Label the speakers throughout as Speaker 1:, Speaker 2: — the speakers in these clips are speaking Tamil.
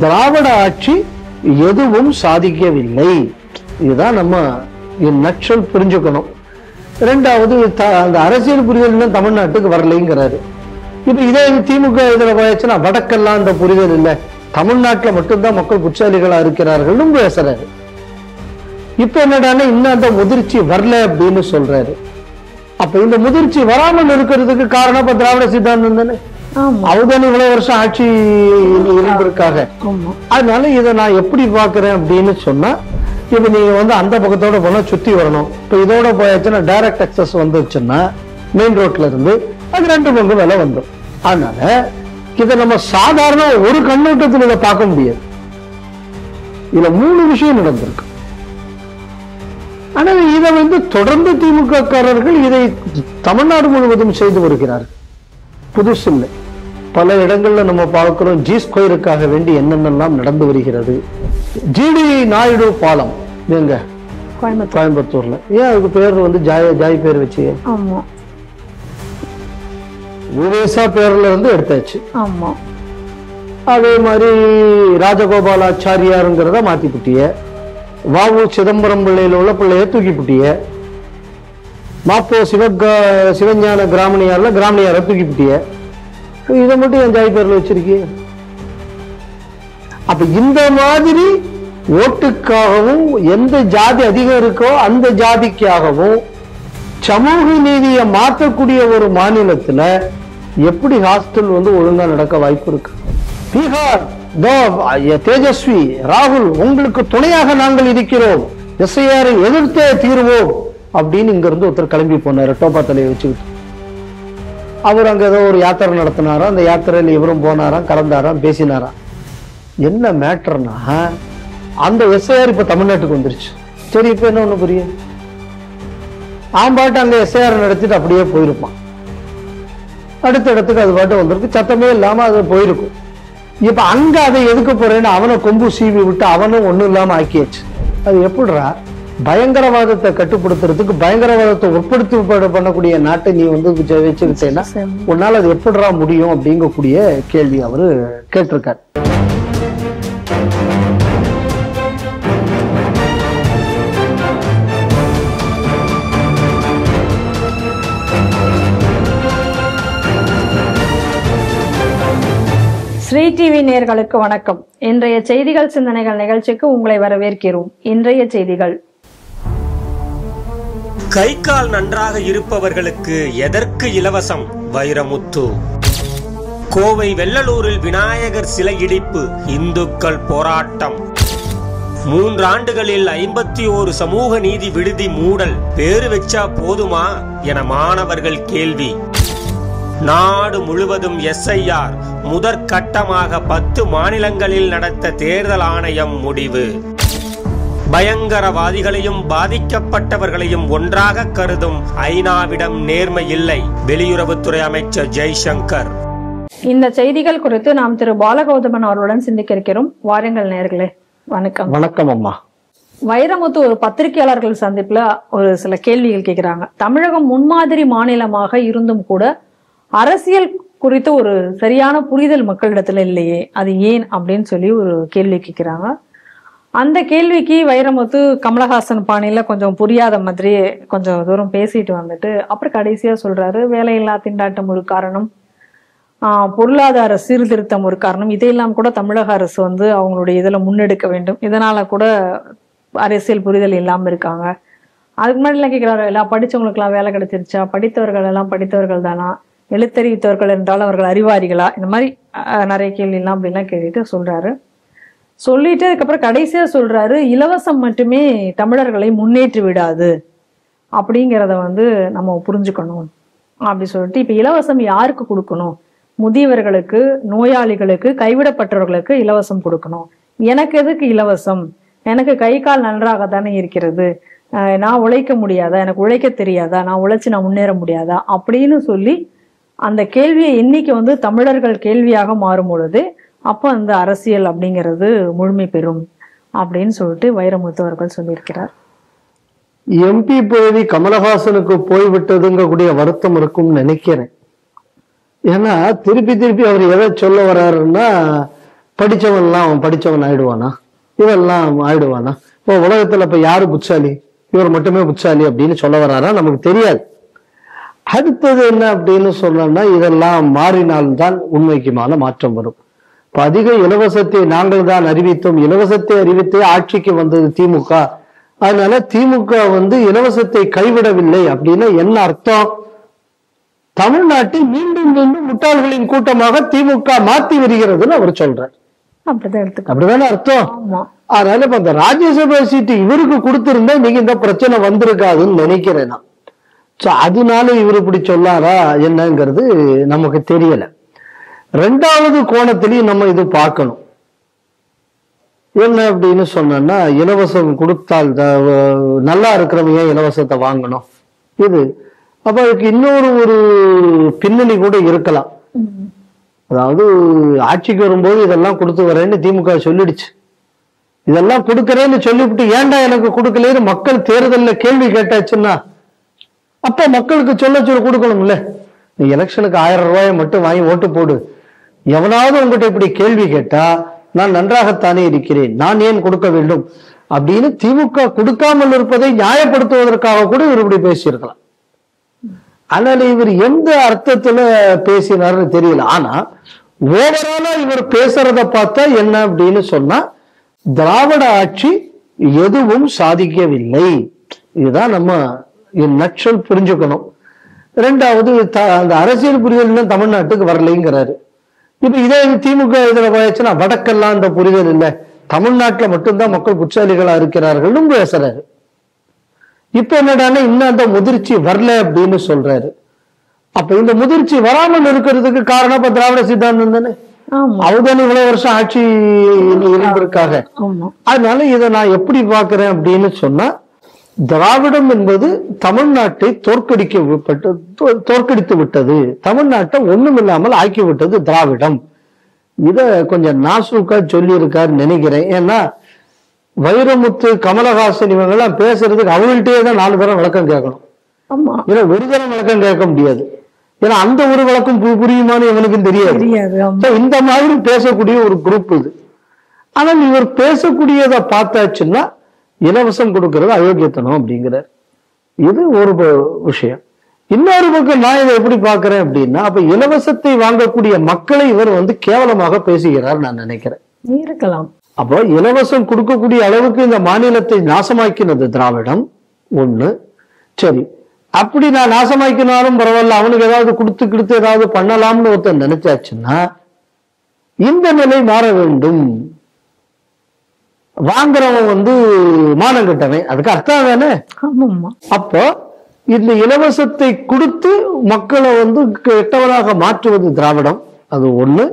Speaker 1: திராவிட ஆட்சி எதுவும் சாதிக்கவில்லை. இதுதான் நம்ம நக்சல் புரிஞ்சுக்கணும். இரண்டாவது, அந்த அரசியல் புரிதல் தமிழ்நாட்டுக்கு வரலைங்கிறாரு. இப்ப இதே திமுக இதுல போயாச்சுன்னா வடக்கெல்லாம் அந்த புரிதல் இல்லை, தமிழ்நாட்டுல மட்டும்தான் மக்கள் புட்சாலிகளா இருக்கிறார்கள் பேசுறாரு. இப்ப என்னடான்னா இன்னும் அந்த முதிர்ச்சி வரல அப்படின்னு சொல்றாரு. அப்ப இந்த முதிர்ச்சி வராமல் இருக்கிறதுக்கு காரணம் இப்ப திராவிட சித்தாந்தம் தானே. அவதானே இவ்வளவு வருஷம் ஆட்சி இருந்திருக்காங்க. அதனால இதை நான் எப்படி பாக்குறேன் அப்படின்னு சொன்னா, இப்ப நீங்க அந்த பக்கத்தோட போனா சுத்தி வரணும். இப்ப இதோட போயாச்சுன்னா டைரக்ட் அக்சஸ் வந்துருச்சுன்னா மெயின் ரோட்ல இருந்து அது 2 பங்கு விலை வந்துடும். அதனால இதை நம்ம சாதாரண ஒரு கண்ணோட்டத்தில் இதை பார்க்க முடியாது. இதுல 3 விஷயம் நடந்திருக்கு. ஆனா இதை தொடர்ந்து திமுக காரர்கள் இதை தமிழ்நாடு முழுவதும் செய்து வருகிறார்கள். புதுசு இல்லை, பல இடங்கள்ல நம்ம பார்க்கிறோம். ஜி ஸ்கொயருக்காக வேண்டி என்னென்னலாம் நடந்து வருகிறது. ஜிடி நாயுடு பாலம் எங்க கோயம்புத்தூர்ல, ஏன் அதுக்கு பேர் ஜாய் பேர் வச்சு உவேசா பேர்ல இருந்து எடுத்தாச்சு. அதே மாதிரி ராஜகோபாலாச்சாரியாருங்கிறத மாத்தி புட்டிய, வாவு சிதம்பரம் பிள்ளையில உள்ள பிள்ளைய தூக்கி புட்டிய, மாப்போ சிவஞான கிராமணியார தூக்கி புட்டிய, இதை மட்டும் என் ஜாய் பேர்ல வச்சிருக்கீங்க. அப்ப இந்த மாதிரி ஓட்டுக்காகவும் எந்த ஜாதி அதிகம் இருக்கோ அந்த ஜாதிக்காகவும் சமூக நீதியை மாற்றக்கூடிய ஒரு மாநிலத்துல எப்படி ஹாஸ்டல் ஒழுங்கா நடக்க வாய்ப்பு இருக்கு? பீகார் தேஜஸ்வி ராகுல் உங்களுக்கு துணையாக நாங்கள் இருக்கிறோம், எஸ்ஐஆரை எதிர்த்தே தீர்வோம் அப்படின்னு இங்க இருந்து ஒருத்தர் கிளம்பி போனாரு டோப்பா தலையை வச்சுக்கிட்டு. அவர் அங்க ஏதோ ஒரு யாத்திரை நடத்தினாராம். அந்த யாத்திரையில இவரும் போனாராம், கலந்தாராம், பேசினாராம். என்ன மேட்டர்னா, அந்த எஸ்ஐஆர் இப்ப தமிழ்நாட்டுக்கு வந்துருச்சு. சரி, இப்ப என்ன ஒண்ணு புரியும், பாட்டு அங்க எஸ்ஐஆர் நடத்திட்டு அப்படியே போயிருப்பான். அடுத்த இடத்துக்கு அது பாட்டு வந்திருக்கு, சத்தமே இல்லாம அது போயிருக்கும். இப்ப அங்க அதை எதுக்க போறேன்னு அவனை கொம்பு சீவி விட்டு அவனும் ஒண்ணும் இல்லாம ஆக்கியாச்சு. அது எப்படிடா பயங்கரவாதத்தை கட்டுப்படுத்துறதுக்கு பயங்கரவாதத்தை உட்படுத்தி பண்ணக்கூடிய நாட்டை நீ வச்சுக்கிட்டேன்னா உன்னால அது எப்படிடா முடியும் அப்படிங்கக்கூடிய கேள்வி அவரு கேட்டிருக்காரு.
Speaker 2: ஸ்ரீ டிவி நேயர்களுக்கு வணக்கம். இன்றைய செய்திகள் சிந்தனைகள் நிகழ்ச்சிக்கு உங்களை வரவேற்கிறோம். இன்றைய செய்திகள்:
Speaker 3: கை கால் நன்றாக இருப்பவர்களுக்கு எதற்கு இலவசம்? வைரமுத்து. கோவை வெள்ளலூரில் விநாயகர் சிலை இடிப்பு, இந்துக்கள் போராட்டம். 3 ஆண்டுகளில் 51 சமூக நீதி விடுதி மூடல், பேரு வச்சா போதுமா என மாணவர்கள் கேள்வி. நாடு முழுவதும் எஸ்ஐஆர், முதற்கட்டமாக 10 மாநிலங்களில் நடத்த தேர்தல் ஆணையம் முடிவு. பயங்கரவாதிகளையும் பாதிக்கப்பட்டவர்களையும் ஒன்றாக கருதும் ஐநாவிடம் நேர்மை இல்லை, வெளியுறவுத்துறை அமைச்சர் ஜெய்சங்கர்.
Speaker 2: இந்த செய்திகள் குறித்து நாம் திரு பாலகௌதமன் அவர்களுடன் சிந்திக்க இருக்கிறோம். வாருங்கள் நேயர்களே. வணக்கம்.
Speaker 1: வணக்கம் அம்மா.
Speaker 2: வைரமுத்து ஒரு பத்திரிகையாளர்கள் சந்திப்புல ஒரு சில கேள்விகள் கேட்கிறாங்க. தமிழகம் முன்மாதிரி மாநிலமாக இருந்தும் கூட அரசியல் குறித்து ஒரு சரியான புரிதல் மக்களிடத்துல இல்லையே, அது ஏன் அப்படின்னு சொல்லி ஒரு கேள்வி கேட்கிறாங்க. அந்த கேள்விக்கு வைரமுத்து கமலஹாசன் பாணியில கொஞ்சம் புரியாத மாதிரி கொஞ்சம் தூரம் பேசிட்டு வந்துட்டு அப்புறம் கடைசியா சொல்றாரு, வேலையில்லா திண்டாட்டம் ஒரு காரணம், பொருளாதார சீர்திருத்தம் ஒரு காரணம், இதையெல்லாம் கூட தமிழக அரசு அவங்களுடைய இதுல முன்னெடுக்க வேண்டும், இதனால கூட அரசியல் புரிதல் இல்லாம இருக்காங்க. அதுக்கு முன்னாடி எல்லாம் கேட்கிறாரு, எல்லாம் படிச்சவங்களுக்கு எல்லாம் வேலை கிடைச்சிருச்சா, படித்தவர்கள் எல்லாம் படித்தவர்கள் தானா, எழுத்தறிவித்தவர்கள் என்றால் அவர்கள் அறிவாரிகளா, இந்த மாதிரி நிறைய கேள்வி எல்லாம் அப்படின்லாம் கேட்டுட்டு சொல்றாரு. சொல்லிட்டு அதுக்கப்புறம் கடைசியா சொல்றாரு, இலவசம் மட்டுமே தமிழர்களை முன்னேற்றி விடாது அப்படிங்கிறத நம்ம புரிஞ்சுக்கணும் அப்படி சொல்லிட்டு, இப்ப இலவசம் யாருக்கு கொடுக்கணும்? முதியவர்களுக்கு, நோயாளிகளுக்கு, கைவிடப்பட்டவர்களுக்கு இலவசம் கொடுக்கணும். எனக்கு எதுக்கு இலவசம்? எனக்கு கை கால் நன்றாக தானே இருக்கிறது, நான் உழைக்க முடியாதா, எனக்கு உழைக்க தெரியாதா, நான் உழைச்சு நான் முன்னேற முடியாதா அப்படின்னு சொல்லி அந்த கேள்வியை இன்னைக்கு தமிழர்கள் கேள்வியாக மாறும் பொழுது அப்போ அந்த அரசியல் அப்படிங்கிறது முழுமை பெறும் அப்படின்னு சொல்லிட்டு வைரமுத்து அவர்கள் சொல்லியிருக்கிறார்.
Speaker 1: எம்பி பதவி கமலஹாசனுக்கு போய்விட்டதுங்கக்கூடிய வருத்தம் இருக்கும்னு நினைக்கிறேன். ஏன்னா திருப்பி அவர் எதை சொல்ல வர்றாருன்னா, படிச்சவன்லாம் அவன் படிச்சவன் ஆயிடுவானா? இவெல்லாம் ஆயிடுவானா? இப்போ உலகத்துல இப்ப யாரு புட்சாலி? இவர் மட்டுமே புட்சாலி அப்படின்னு சொல்ல வர்றாரா? நமக்கு தெரியாது. அடுத்தது என்ன அப்படின்னு சொன்னோம்னா, இதெல்லாம் மாறினால்தான் உண்மைக்குமான மாற்றம் வரும். இப்ப அதிக இலவசத்தை நாங்கள் தான் அறிவித்தோம், இலவசத்தை அறிவித்தே ஆட்சிக்கு வந்தது திமுக. அதனால திமுக இலவசத்தை கைவிடவில்லை அப்படின்னு என்ன அர்த்தம்? தமிழ்நாட்டை மீண்டும் மீண்டும் முட்டாள்களின் கூட்டமாக திமுக மாத்தி வருகிறதுன்னு அவர் சொல்றார். அப்படிதானே அர்த்தம்? அதனால இப்ப இந்த ராஜ்யசபா சீட்டு இவருக்கு கொடுத்திருந்தா இன்னைக்கு இந்த பிரச்சனை வந்திருக்காதுன்னு நினைக்கிறேன் நான். அதனால இவர் இப்படி சொல்லாரா என்னங்கிறது நமக்கு தெரியல. ரெண்டாவது கோணத்திலையும் நம்ம இது பார்க்கணும். என்ன அப்படின்னு சொன்னா, இலவசம் கொடுத்தால் நல்லா இருக்கிறவங்க ஏன் இலவசத்தை வாங்கணும்? இது அப்ப அதுக்கு இன்னொரு பின்னணி கூட இருக்கலாம். அதாவது ஆட்சிக்கு வரும்போது இதெல்லாம் கொடுத்து வரேன்னு திமுக சொல்லிடுச்சு. இதெல்லாம் கொடுக்கறேன்னு சொல்லிவிட்டு ஏன்டா எனக்கு கொடுக்கலன்னு மக்கள் தேர்தல்ல கேள்வி கேட்டாச்சுன்னா அப்ப மக்களுக்கு சொல்ல கொடுக்கணும்ல. நீ எலெக்ஷனுக்கு 1000 ரூபாயை மட்டும் வாங்கி ஓட்டு போடு. எவனாவது உங்ககிட்ட இப்படி கேள்வி கேட்டா நான் நன்றாகத்தானே இருக்கிறேன், நான் ஏன் கொடுக்க வேண்டும் அப்படின்னு திமுக கொடுக்காமல் இருப்பதை நியாயப்படுத்துவதற்காக கூட இவர் இப்படி பேசியிருக்கலாம். அதனால இவர் எந்த அர்த்தத்துல பேசினார்னு தெரியல. ஆனா ஓவராலா இவர் பேசுறத பார்த்தா என்ன அப்படின்னு சொன்னா, திராவிட ஆட்சி எதுவும் சாதிக்கவில்லை. இதுதான் நம்ம நக்சல் புரிஞ்சுக்கணும். ரெண்டாவது அந்த அரசியல் புரிதல் தமிழ்நாட்டுக்கு வரலைங்கிறாரு. இப்ப இதே திமுக இதுல போயாச்சுன்னா வடக்கெல்லாம் இந்த புரிதல் இல்லை, தமிழ்நாட்டுல மட்டும்தான் மக்கள் புட்சாலிகளா இருக்கிறார்கள் பேசுறாரு. இப்ப என்னடானா இன்னும் அந்த முதிர்ச்சி வரல அப்படின்னு சொல்றாரு. அப்ப இந்த முதிர்ச்சி வராமல் இருக்கிறதுக்கு காரணம் இப்ப திராவிட சித்தாந்தம் தானே. அவதானே இவ்வளவு வருஷம் ஆட்சி இருந்திருக்காங்க. அதனால இதை நான் எப்படி பாக்குறேன் அப்படின்னு சொன்னா, திராவிடம் என்பது தமிழ்நாட்டை தோற்கடித்து விட்டது, தமிழ்நாட்டை ஒண்ணும் இல்லாமல் ஆக்கி விட்டது திராவிடம். இத கொஞ்சம் நாசூக்கா சொல்லி இருக்காரு நினைக்கிறேன். ஏன்னா வைரமுத்து, கமலஹாசன் இவங்கெல்லாம் பேசுறதுக்கு அவங்கள்ட்டே தான் 4 தரம் விளக்கம் கேட்கணும். ஏன்னா ஒரு தரம் விளக்கம் கேட்க முடியாது. ஏன்னா அந்த ஒரு விளக்கம் புரியுமான்னு இவனுக்கும் தெரியாது. இந்த மாதிரி பேசக்கூடிய ஒரு குரூப் இது. ஆனால் இவர் பேசக்கூடியதை பார்த்தாச்சுன்னா இலவசம் கொடுக்கறது அயோக்கியத்தனம் அப்படிங்கிறார். இது ஒரு விஷயம். இன்னொரு பக்கம் நான் இதை எப்படி பாக்குறேன் அப்படின்னா, அப்ப இலவசத்தை வாங்கக்கூடிய மக்களை இவர் கேவலமாக பேசுகிறார் நான் நினைக்கிறேன்.
Speaker 2: இருக்கலாம்.
Speaker 1: அப்போ இலவசம் கொடுக்கக்கூடிய அளவுக்கு இந்த மாநிலத்தை நாசமாக்கினது திராவிடம் ஒண்ணு. சரி, அப்படி நான் நாசமாக்கினாலும் பரவாயில்ல, அவனுக்கு ஏதாவது கொடுத்து ஏதாவது பண்ணலாம்னு ஒருத்தர் நினைச்சாச்சுன்னா இந்த நிலை மாற வேண்டும். வாங்குறவன் மானம் கட்டவன், அதுக்கு அர்த்தம் தானே. அப்போ இந்த இலவசத்தை கொடுத்து மக்களை கெட்டவராக மாற்றுவது திராவிடம், அது ஒண்ணு.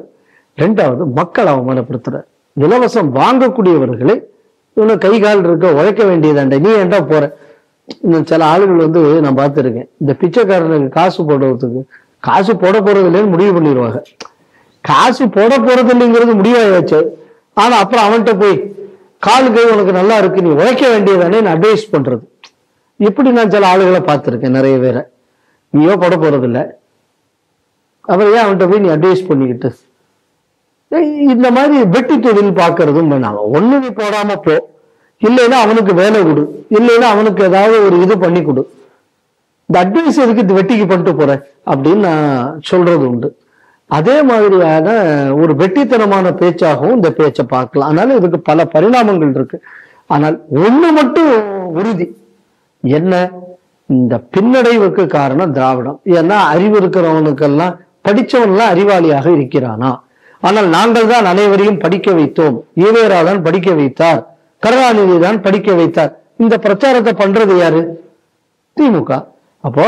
Speaker 1: ரெண்டாவது மக்கள் அவமானப்படுத்துற இலவசம் வாங்கக்கூடியவர்களை இவனை கை கால் இருக்க உழைக்க வேண்டியதாண்ட, நீ ஏன்டா போற. இன்னும் சில ஆளுகள் நான் பார்த்துருக்கேன், இந்த பிச்சைக்காரனுக்கு காசு போடுறதுக்கு காசு போட போறது இல்லைன்னு முடிவு பண்ணிடுவாங்க. காசு போட போறது இல்லைங்கிறது முடிவாயாச்சு. ஆனா அப்புறம் அவன்கிட்ட போய் கால் கை உனக்கு நல்லா இருக்கு, நீ உழைக்க வேண்டியதானே அட்வைஸ் பண்றது. இப்படி நான் சில ஆளுகளை பார்த்துருக்கேன், நிறைய பேரை. நீயோ போட போறது இல்லை, அப்புறம் ஏன் அவன்கிட்ட போய் நீ அட்வைஸ் பண்ணிக்கிட்டு. இந்த மாதிரி வெட்டி தொழில் பார்க்கறதும் பண்ணாங்க. ஒண்ணு நீ போடாம போ, இல்லைன்னா அவனுக்கு வேலை கொடு, இல்லைன்னா அவனுக்கு ஏதாவது ஒரு இது பண்ணி கொடு. இந்த அட்வைஸ் எதுக்கு இது வெட்டிக்கு பண்ணிட்டு போற அப்படின்னு நான் சொல்றது உண்டு. அதே மாதிரியான ஒரு வெட்டித்தனமான பேச்சாகவும் இந்த பேச்சை பார்க்கலாம். அதனால இதுக்கு பல பரிணாமங்கள் இருக்கு. ஆனால் ஒண்ணு மட்டும் உறுதி, என்ன, இந்த பின்னடைவுக்கு காரணம் திராவிடம். ஏன்னா அறிவு இருக்கிறவனுக்கெல்லாம் படிச்சவன்லாம் அறிவாளியாக இருக்கிறானா. ஆனால் நாங்கள் தான் அனைவரையும் படிக்க வைத்தோம், ஈவேரா தான் படிக்க வைத்தார், கருணாநிதி தான் படிக்க வைத்தார். இந்த பிரச்சாரத்தை பண்றது யாரு? திமுக. அப்போ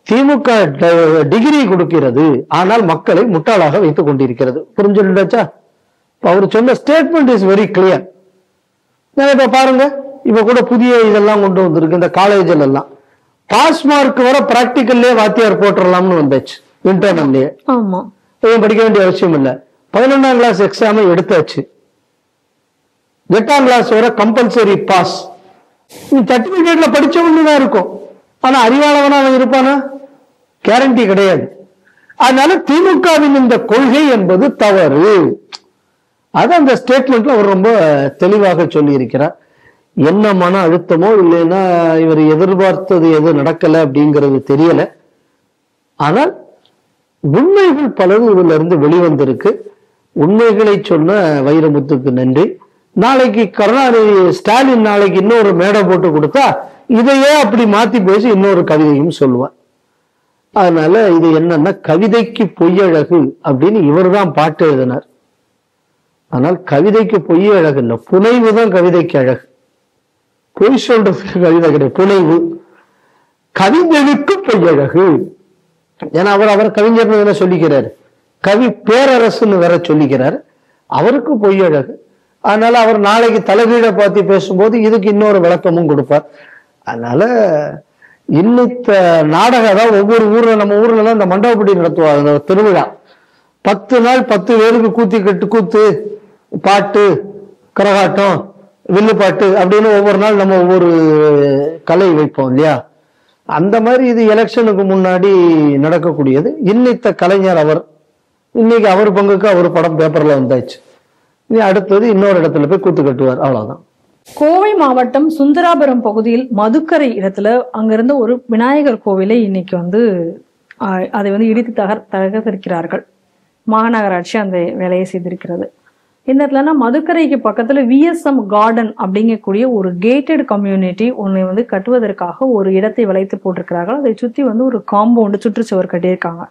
Speaker 1: திமுக டிகிரி கொடுக்கிறது, ஆனால் மக்களை முட்டாளாக வைத்துக் கொண்டிருக்கிறது. புரிஞ்சுட்டாச்சா? அவர் சொன்ன ஸ்டேட்மெண்ட் இஸ் வெரி கிளியர். இப்ப பாருங்க, இப்ப கூட புதிய இதெல்லாம் கொண்டு வந்திருக்கு. இந்த காலேஜில் எல்லாம் பாஸ் மார்க் வர பிராக்டிக்கல்லே வாத்தியார் போட்டுடலாம்னு வந்தாச்சு, இன்டர்னல்லையே. படிக்க வேண்டிய அவசியம் இல்லை. 11ஆம் கிளாஸ் எக்ஸாமை எடுத்தாச்சு, 8ஆம் கிளாஸ் வர கம்பல்சரி பாஸ். சர்டிபிகேட்ல படிச்சவன்னுதான் இருக்கும், ஆனா அறிவாளவனா அவன் இருப்பானா? கேரண்டி கிடையாது. அதனால திமுகவின் இந்த கொள்கை என்பது தவறு. அது அந்த ஸ்டேட்மெண்ட்ல அவர் ரொம்ப தெளிவாக சொல்லி இருக்கிறார். என்ன மன அழுத்தமோ இல்லைன்னா இவர் எதிர்பார்த்தது எது நடக்கல அப்படிங்கிறது தெரியல. ஆனால் உண்மைகள் பலரும் இதுல இருந்து வெளிவந்திருக்கு. உண்மைகளை சொன்ன வைரமுத்துக்கு நன்றி. நாளைக்கு கருணாநிதி ஸ்டாலின் நாளைக்கு இன்னொரு மேடை போட்டு கொடுத்தா இதையே அப்படி மாத்தி பேசி இன்னொரு கவிதையும் சொல்லுவார். அதனால இது என்னன்னா கவிதைக்கு பொய்யழகு அப்படின்னு இவர் தான் பாட்டு எழுதினார். ஆனால் கவிதைக்கு பொய் அழகு இல்லை, புனைவு தான் கவிதைக்கு அழகு. பொய் சொல்றதுக்கு கவிதை கிடையாது, புனைவு. கவிஞனுக்கு பொய்யழகு. ஏன்னா அவர் கவிஞர்னு சொல்லிக்கிறாரு, கவி பேரரசுன்னு வேற சொல்லிக்கிறாரு. அவருக்கு பொய்யழகு. அதனால அவர் நாளைக்கு தலைகீழ பார்த்து பேசும்போது இதுக்கு இன்னொரு விளக்கமும் கொடுப்பார். அதனால இன்னித்த நாடகம், அதாவது ஒவ்வொரு ஊர்ல, நம்ம ஊர்ல தான் இந்த மண்டபப்படி நடத்துவாங்க திருவிழா. 10 நாள் 10 பேருக்கு கூத்து, பாட்டு, கரகாட்டம், வில்லுப்பாட்டு அப்படின்னு ஒவ்வொரு நாள் நம்ம ஒவ்வொரு கலை வைப்போம் இல்லையா? அந்த மாதிரி இது எலெக்ஷனுக்கு முன்னாடி நடக்கக்கூடியது. இன்னித்த கலைஞர் அவர். இன்னைக்கு அவர் பங்குக்கு அவர் படம் பேப்பர்ல வந்தாச்சு. இனி அடுத்தது இன்னொரு இடத்துல போய் கூத்து கட்டுவார், அவ்வளவுதான்.
Speaker 2: கோவை மாவட்டம் சுந்தராபுரம் பகுதியில் மதுக்கரை இடத்துல அங்கிருந்த ஒரு விநாயகர் கோவிலை இன்னைக்கு அதை இடித்து தகர்த்திருக்கிறார்கள். மாநகராட்சி அந்த வேலையை செய்திருக்கிறது. இந்த இடத்துலனா மதுக்கரைக்கு பக்கத்துல VSM கார்டன் அப்படிங்கக்கூடிய ஒரு கேட்டட் கம்யூனிட்டி ஒன்று கட்டுவதற்காக ஒரு இடத்தை வளைத்து போட்டிருக்கிறார்கள். அதை சுற்றி ஒரு காம்பவுண்டு சுற்றுச்சுவர் கட்டியிருக்காங்க.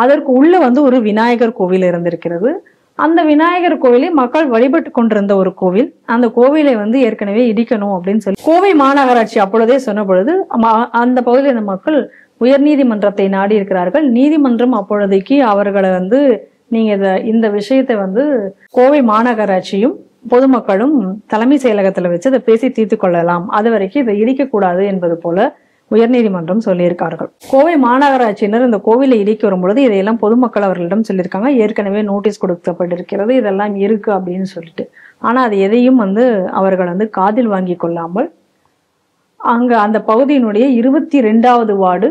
Speaker 2: அதற்கு உள்ள ஒரு விநாயகர் கோவில் இருந்திருக்கிறது. அந்த விநாயகர் கோவிலை மக்கள் வழிபட்டு கொண்டிருந்த ஒரு கோவில். அந்த கோவிலை ஏற்கனவே இடிக்கணும் அப்படின்னு சொல்லி கோவை மாநகராட்சி அப்பொழுதே சொன்ன பொழுது அந்த பகுதியில் இருந்த மக்கள் உயர்நீதிமன்றத்தை நாடி இருக்கிறார்கள். நீதிமன்றம் அப்பொழுதைக்கு அவர்களை நீங்க இந்த விஷயத்தை கோவை மாநகராட்சியும் பொதுமக்களும் தலைமை செயலகத்துல வச்சு அதை பேசி தீர்த்து கொள்ளலாம், அது வரைக்கும் இதை இடிக்கக்கூடாது என்பது போல உயர்நீதிமன்றம் சொல்லியிருக்கார்கள். கோவை மாநகராட்சியினர் இந்த கோவிலை இடிக்க வரும்பொழுது இதையெல்லாம் பொதுமக்கள் அவர்களிடம் சொல்லியிருக்காங்க. ஏற்கனவே நோட்டீஸ் கொடுக்கப்பட்டிருக்கிறது, இதெல்லாம் இருக்கு அப்படின்னு சொல்லிட்டு. ஆனா அது எதையும் அவர்கள் காதில் வாங்கி கொள்ளாமல் அங்க அந்த பகுதியினுடைய 22வது வார்டு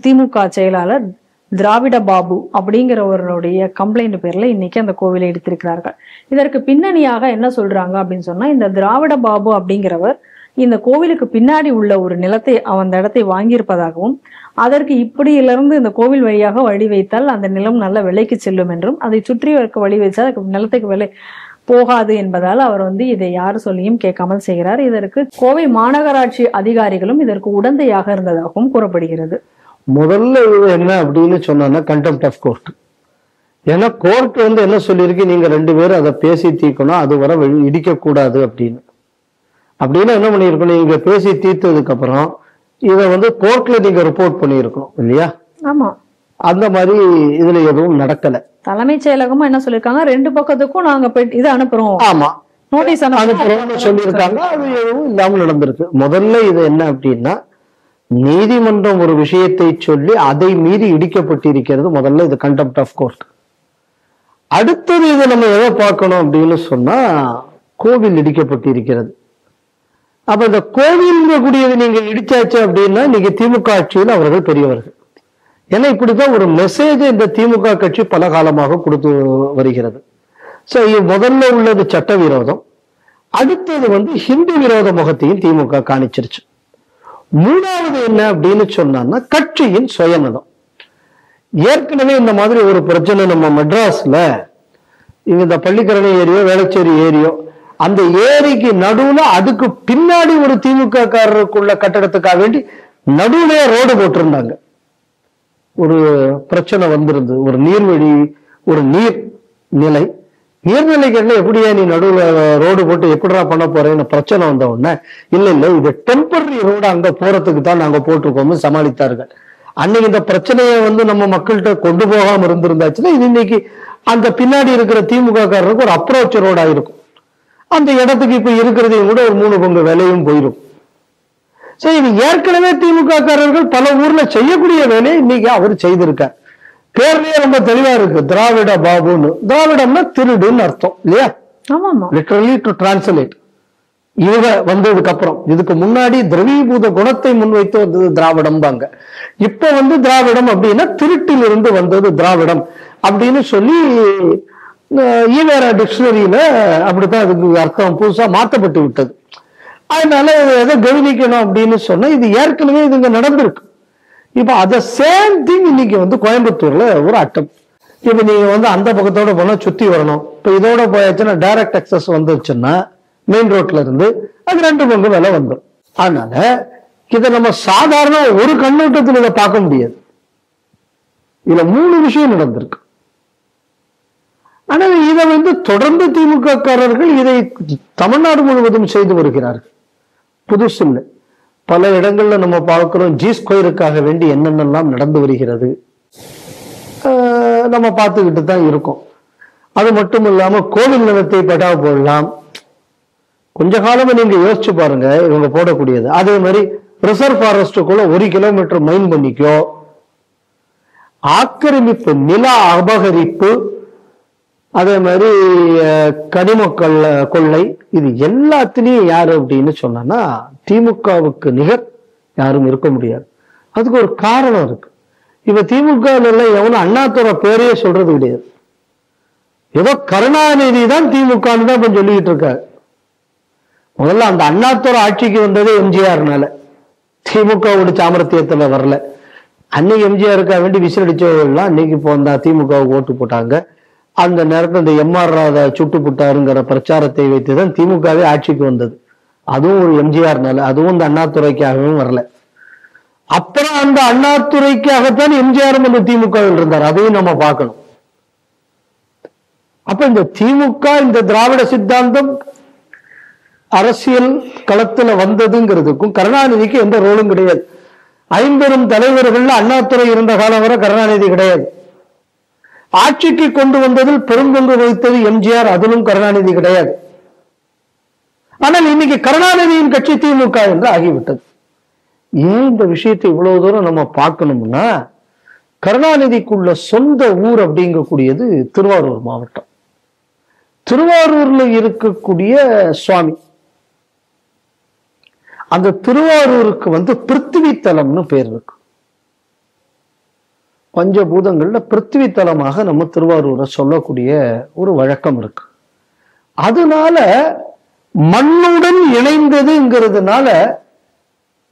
Speaker 2: திமுக செயலாளர் திராவிட பாபு அப்படிங்கிறவருடைய கம்ப்ளைண்ட் பேர்ல இன்னைக்கு அந்த கோவிலை எடுத்திருக்கிறார்கள். இதற்கு பின்னணியாக என்ன சொல்றாங்க அப்படின்னு சொன்னா, இந்த திராவிட பாபு அப்படிங்கிறவர் இந்த கோவிலுக்கு பின்னாடி உள்ள ஒரு நிலத்தை அந்த இடத்தை வாங்கியிருப்பதாகவும், அதற்கு இப்படியிலிருந்து இந்த கோவில் வழியாக வழி வைத்தால் அந்த நிலம் நல்ல விலைக்கு செல்லும் என்றும், அதை சுற்றி இருக்க வழி வைத்தால் அதுக்கு நிலத்துக்கு விலை போகாது என்பதால் அவர் இதை யாரு சொல்லியும் கேட்காமல் செய்கிறார். இதற்கு கோவை மாநகராட்சி அதிகாரிகளும் இதற்கு உடந்தையாக இருந்ததாகவும் கூறப்படுகிறது.
Speaker 1: முதல்ல இது என்ன அப்படின்னு சொன்னா கண்டெம்ட் ஆஃப் கோர்ட். ஏன்னா கோர்ட் என்ன சொல்லியிருக்கு, நீங்க 2 பேரும் அதை பேசி தீர்க்கணும், அது வர இடிக்க கூடாது அப்படின்னு. அப்படின்னா என்ன பண்ணிருக்கணும், நீங்க பேசி தீர்த்ததுக்கு அப்புறம் இதை கோர்ட்ல நீங்க ரிப்போர்ட் பண்ணிருக்கணும் இல்லையா?
Speaker 2: ஆமா.
Speaker 1: அந்த மாதிரி இதுல எதுவும் நடக்கல.
Speaker 2: தலைமைச் செயலகமும் என்ன சொல்லிருக்காங்க, 2 பக்கத்துக்கும் நாங்க இது அனுப்புறோம்,
Speaker 1: ஆமா
Speaker 2: நோட்டீஸ்
Speaker 1: அனுப்புறோம்னு சொல்லியிருக்காங்க. அது எதுவும் இல்லாமல் நடந்திருக்கு. முதல்ல இது என்ன அப்படின்னா, நீதிமன்றம் ஒரு விஷயத்தை சொல்லி அதை மீறி இடிக்கப்பட்டிருக்கிறது. முதல்ல இது கண்டெம்ட் ஆஃப் கோர்ட். அடுத்தது இதை நம்ம எதை பார்க்கணும் அப்படின்னு சொன்னா, கோவில் இடிக்கப்பட்டிருக்கிறது. அப்ப இந்த கோவில் கூடியது நீங்க இடிச்சாச்சு அப்படின்னா இன்னைக்கு திமுக ஆட்சியில் அவர்கள் பெரியவர்கள். ஏன்னா இப்படிதான் ஒரு மெசேஜ் இந்த திமுக கட்சி பல காலமாக கொடுத்து வருகிறது. சோ முதல்ல உள்ளது சட்டவிரோதம், அடுத்தது ஹிந்து விரோத முகத்தையும் திமுக காணிச்சிருச்சு. 3வது என்ன அப்படின்னு சொன்னா கட்சியின் சுயநலம். ஏற்கனவே இந்த மாதிரி ஒரு பிரச்சனை நம்ம மெட்ராஸ்ல இந்த பள்ளிக்கரணை ஏரியோ வேளச்சேரி ஏரியோ, அந்த ஏரிக்கு நடுவுல அதுக்கு பின்னாடி ஒரு திமுக காரருக்குள்ள கட்டடத்துக்காக வேண்டி நடுவுல ரோடு போட்டிருந்தாங்க. ஒரு பிரச்சனை வந்திருந்து, ஒரு நீர்வழி, ஒரு நீர்நிலை, நீர்நிலைகள்ல எப்படியா நீ நடுவுல ரோடு போட்டு எப்படிடா பண்ண போறேன்னு பிரச்சனை வந்த உடனே, இல்ல இது டெம்பரரி ரோடு, அங்க போறதுக்கு தான் நாங்க போட்டிருக்கோம்னு சமாளித்தார்கள். அன்னைக்கு இந்த பிரச்சனையை நம்ம மக்கள்கிட்ட கொண்டு போகாம இருந்திருந்தாச்சுன்னா இது இன்னைக்கு அந்த பின்னாடி இருக்கிற திமுக காரருக்கு ஒரு அப்ரோச் ரோடா இருக்கும். அந்த இடத்துக்கு இப்ப இருக்கிறதையும் கூட ஒரு 3 பங்கு விலையும் போயிடும். சரி, இது ஏற்கனவே திமுக காரர்கள் பல ஊர்ல செய்யக்கூடிய வேலையை இன்னைக்கு அவர் செய்திருக்கார். பேர்லயே ரொம்ப தெளிவா இருக்கு, திராவிட பாபுன்னு. திராவிடம்னா திருடுன்னு அர்த்தம் இல்லையா? Literally to translate. இவங்க வந்ததுக்கு அப்புறம், இதுக்கு முன்னாடி திரவீபூத குணத்தை முன்வைத்து வந்தது திராவிடம்பாங்க. இப்ப திராவிடம் அப்படின்னா திருட்டில் இருந்து வந்தது திராவிடம் அப்படின்னு சொல்லி ஈவேரா டிக்ஷனரியில அப்படித்தான் அதுக்கு அர்த்தம் புதுசா மாற்றப்பட்டு விட்டது. அதனால எதை கவனிக்கணும் அப்படின்னு சொன்னா இது ஏற்கனவே இதுங்க நடந்திருக்கு. இப்ப அத சேம் திங் இன்னைக்கு வந்து கோயம்புத்தூர்ல ஒரு அட்டம். இப்ப நீங்க அந்த பக்கத்தோட போனா சுத்தி வரணும். இப்ப இதோட போயாச்சுன்னா டைரக்ட் அக்சஸ் வந்துச்சுன்னா மெயின் ரோட்ல இருந்து அது 2 பங்கு விலை வந்துடும். அதனால இதை நம்ம சாதாரண ஒரு கண்ணோட்டத்தில் இதை பார்க்க முடியாது. இதுல 3 விஷயம் நடந்திருக்கு. ஆனா இதை தொடர்ந்து திமுக காரர்கள் இதை தமிழ்நாடு முழுவதும் செய்து வருகிறார்கள். புதுசு இல்லை. பல இடங்கள்ல நம்ம பார்க்கிறோம். G2க்காக வேண்டி என்னென்னலாம் நடந்து வருகிறது நம்ம பார்த்துக்கிட்டு தான் இருக்கோம். அது மட்டும் இல்லாம கோவில் நிலத்தை பட்டா போடலாம். கொஞ்ச காலமா நீங்க யோசிச்சு பாருங்க இவங்க போடக்கூடியது. அதே மாதிரி ரிசர்வ் ஃபாரஸ்டுக்குள்ள 1 கிலோமீட்டர் மைன் பண்ணிக்கோ, ஆக்கிரமிப்பு நில அபகரிப்பு, அதே மாதிரி கனிம கொள்ளை, இது எல்லாத்திலையும் யாரு அப்படின்னு சொன்னா திமுகவுக்கு நிகர் யாரும் இருக்க முடியாது. அதுக்கு ஒரு காரணம் இருக்கு. இப்ப திமுக எவனும் அண்ணாதுரை பேரையே சொல்றது கிடையாது. ஏதோ கருணாநிதி தான் திமுகன்னு தான் இப்ப சொல்லிக்கிட்டு இருக்காரு. முதல்ல அந்த அண்ணாதுரை ஆட்சிக்கு வந்தது எம்ஜிஆர்னால, திமுகவோட சாமர்த்தியத்துல வரல. அன்னைக்கு எம்ஜிஆருக்காக வேண்டி விசில் அடிச்சவர்கள்லாம் இன்னைக்கு இப்போ திமுகவுக்கு ஓட்டு போட்டாங்க. அந்த நேரத்தில் இந்த எம்ஆர் ராதா சுட்டு புட்டாருங்கிற பிரச்சாரத்தை வைத்துதான் திமுகவே ஆட்சிக்கு வந்தது. அதுவும் ஒரு எம்ஜிஆர்னால, அதுவும் இந்த அண்ணாதுரைக்காகவும் வரல. அப்புறம் அந்த அண்ணாதுரைக்காகத்தான் எம்ஜிஆரும் அந்த திமுகவில் இருந்தார். அதையும் நம்ம பார்க்கணும். அப்ப இந்த திமுக இந்த திராவிட சித்தாந்தம் அரசியல் களத்துல வந்ததுங்கிறதுக்கும் கருணாநிதிக்கு எந்த ரோலும் கிடையாது. 50 தலைவர்கள்ல அண்ணாதுரை இருந்த காலம் வரை கருணாநிதி கிடையாது. ஆட்சிக்கு கொண்டு வந்ததில் பெரும்பங்கு வகித்தது எம்ஜிஆர், அதிலும் கருணாநிதி கிடையாது. ஆனால் இன்னைக்கு கருணாநிதியின் கட்சி திமுக என்று ஆகிவிட்டது. ஏன் இந்த விஷயத்தை இவ்வளவு தூரம் நம்ம பார்க்கணும்னா, கருணாநிதிக்குள்ள சொந்த ஊர் அப்படிங்கக்கூடியது திருவாரூர் மாவட்டம். திருவாரூர்ல இருக்கக்கூடிய சுவாமி, அந்த திருவாரூருக்கு பிருத்திவி தலம்னு பேர் இருக்கு. பஞ்சபூதங்கள்ல பிருத்திவி தலமாக நம்ம திருவாரூரை சொல்லக்கூடிய ஒரு வழக்கம் இருக்கு. அதனால மண்ணுடன் இணைந்ததுங்கிறதுனால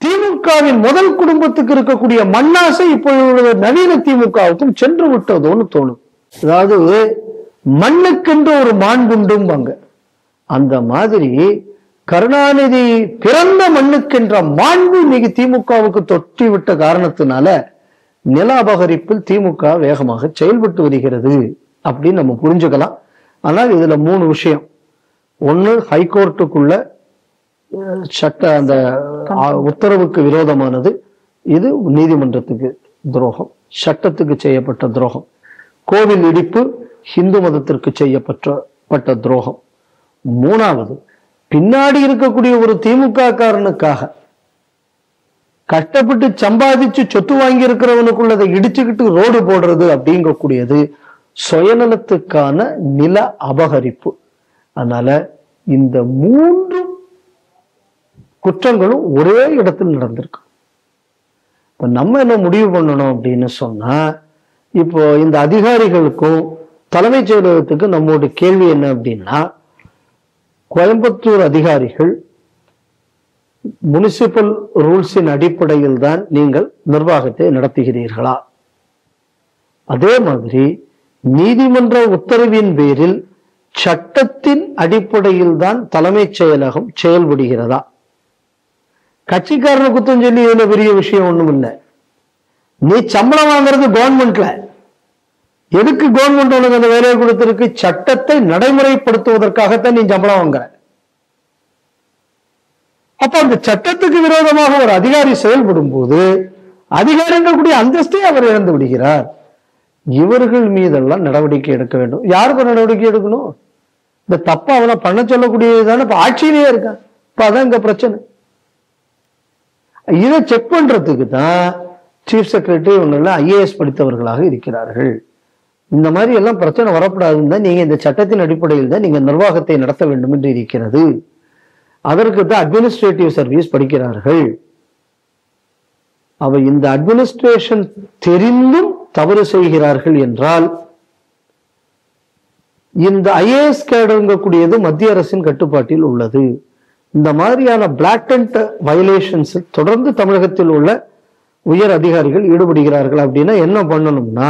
Speaker 1: திமுகவின் முதல் குடும்பத்துக்கு இருக்கக்கூடிய மண்ணாசை இப்பொழுது நவீன திமுகவுக்கும் சென்று விட்டதோன்னு தோணும். அதாவது மண்ணுக்கென்று ஒரு மாண்புண்டும்பாங்க. அந்த மாதிரி கருணாநிதி பிறந்த மண்ணுக்கென்ற மாண்பு இன்னைக்கு திமுகவுக்கு தொட்டி விட்ட காரணத்தினால நில அபகரிப்பில் திமுக வேகமாக செயல்பட்டு வருகிறது அப்படின்னு நம்ம புரிஞ்சுக்கலாம். ஆனால் இதுல 3 விஷயம். ஒண்ணு, ஹைகோர்ட்டுக்குள்ள சட்ட அந்த உத்தரவுக்கு விரோதமானது. இது நீதிமன்றத்துக்கு துரோகம், சட்டத்துக்கு செய்யப்பட்ட துரோகம். கோவில் இடிப்பு இந்து மதத்திற்கு செய்யப்பட்ட துரோகம். 3வது, பின்னாடி இருக்கக்கூடிய ஒரு திமுக காரனுக்காக கஷ்டப்பட்டு சம்பாதிச்சு சொத்து வாங்கி இருக்கிறவனுக்குள்ளதை இடிச்சுக்கிட்டு ரோடு போடுறது அப்படிங்கக்கூடியது சுயநலத்துக்கான நில அபகரிப்பு. அதனால இந்த 3 குற்றங்களும் ஒரே இடத்தில் நடந்திருக்கு. இப்ப நம்ம என்ன முடிவு பண்ணணும் அப்படின்னு சொன்னா, இப்போ இந்த அதிகாரிகளுக்கும் தலைமைச் செயலகத்துக்கு நம்மளுடைய கேள்வி என்ன அப்படின்னா, கோயம்புத்தூர் அதிகாரிகள் முனிசிபல் ரூல்ஸின் அடிப்படையில் தான் நீங்கள் நிர்வாகத்தை நடத்துகிறீர்களா? அதே மாதிரி நீதிமன்ற உத்தரவின் பேரில் சட்டத்தின் அடிப்படையில் தான் தலைமைச் செயலகம் செயல்படுகிறதா? கட்சிக்காரனை குத்தம் சொல்லி இதுல பெரிய விஷயம் ஒண்ணும் இல்லை. நீ சம்பளம் வாங்குறது கவர்மெண்ட்ல, எதுக்கு கவர்மெண்ட் உனக்கு அந்த வேலையை கொடுத்திருக்கு? சட்டத்தை நடைமுறைப்படுத்துவதற்காகத்தான் நீ சம்பளம் வாங்குற. அப்ப அந்த சட்டத்துக்கு விரோதமாக ஒரு அதிகாரி செயல்படும் போது அதிகாரிகள் கூடிய அந்தஸ்தை அவர் இழந்து விடுகிறார். இவர்கள் மீதெல்லாம் நடவடிக்கை எடுக்க வேண்டும். யாருக்கு நடவடிக்கை எடுக்கணும்? இந்த தப்ப அவனை பண்ண சொல்லக்கூடியதான இப்ப ஆட்சியிலேயே இருக்கான். இப்ப அதான் இங்க பிரச்சனை. இதை செக் பண்றதுக்கு தான் சீஃப் செக்ரட்டரி இவங்க IAS படித்தவர்களாக இருக்கிறார்கள். இந்த மாதிரி எல்லாம் பிரச்சனை வரக்கூடாதுன்னு தான் நீங்க இந்த சட்டத்தின் அடிப்படையில் தான் நீங்க நிர்வாகத்தை நடத்த வேண்டும் என்று இருக்கிறது. அதற்கு தான் அட்மினிஸ்ட்ரேட்டிவ் சர்வீஸ் படிக்கிறார்கள். அவ இந்த அட்மினிஸ்ட்ரேஷன் தெரிந்தும் தவறு செய்கிறார்கள் என்றால் இந்த IAS கேடர்ங்கக்கூடியது மத்திய அரசின் கட்டுப்பாட்டில் உள்ளது. இந்த மாதிரியான பிளாட்டன்ட் வயலேஷன்ஸ் தொடர்ந்து தமிழகத்தில் உள்ள உயர் அதிகாரிகள் ஈடுபடுகிறார்கள். அப்படின்னா என்ன பண்ணணும்னா,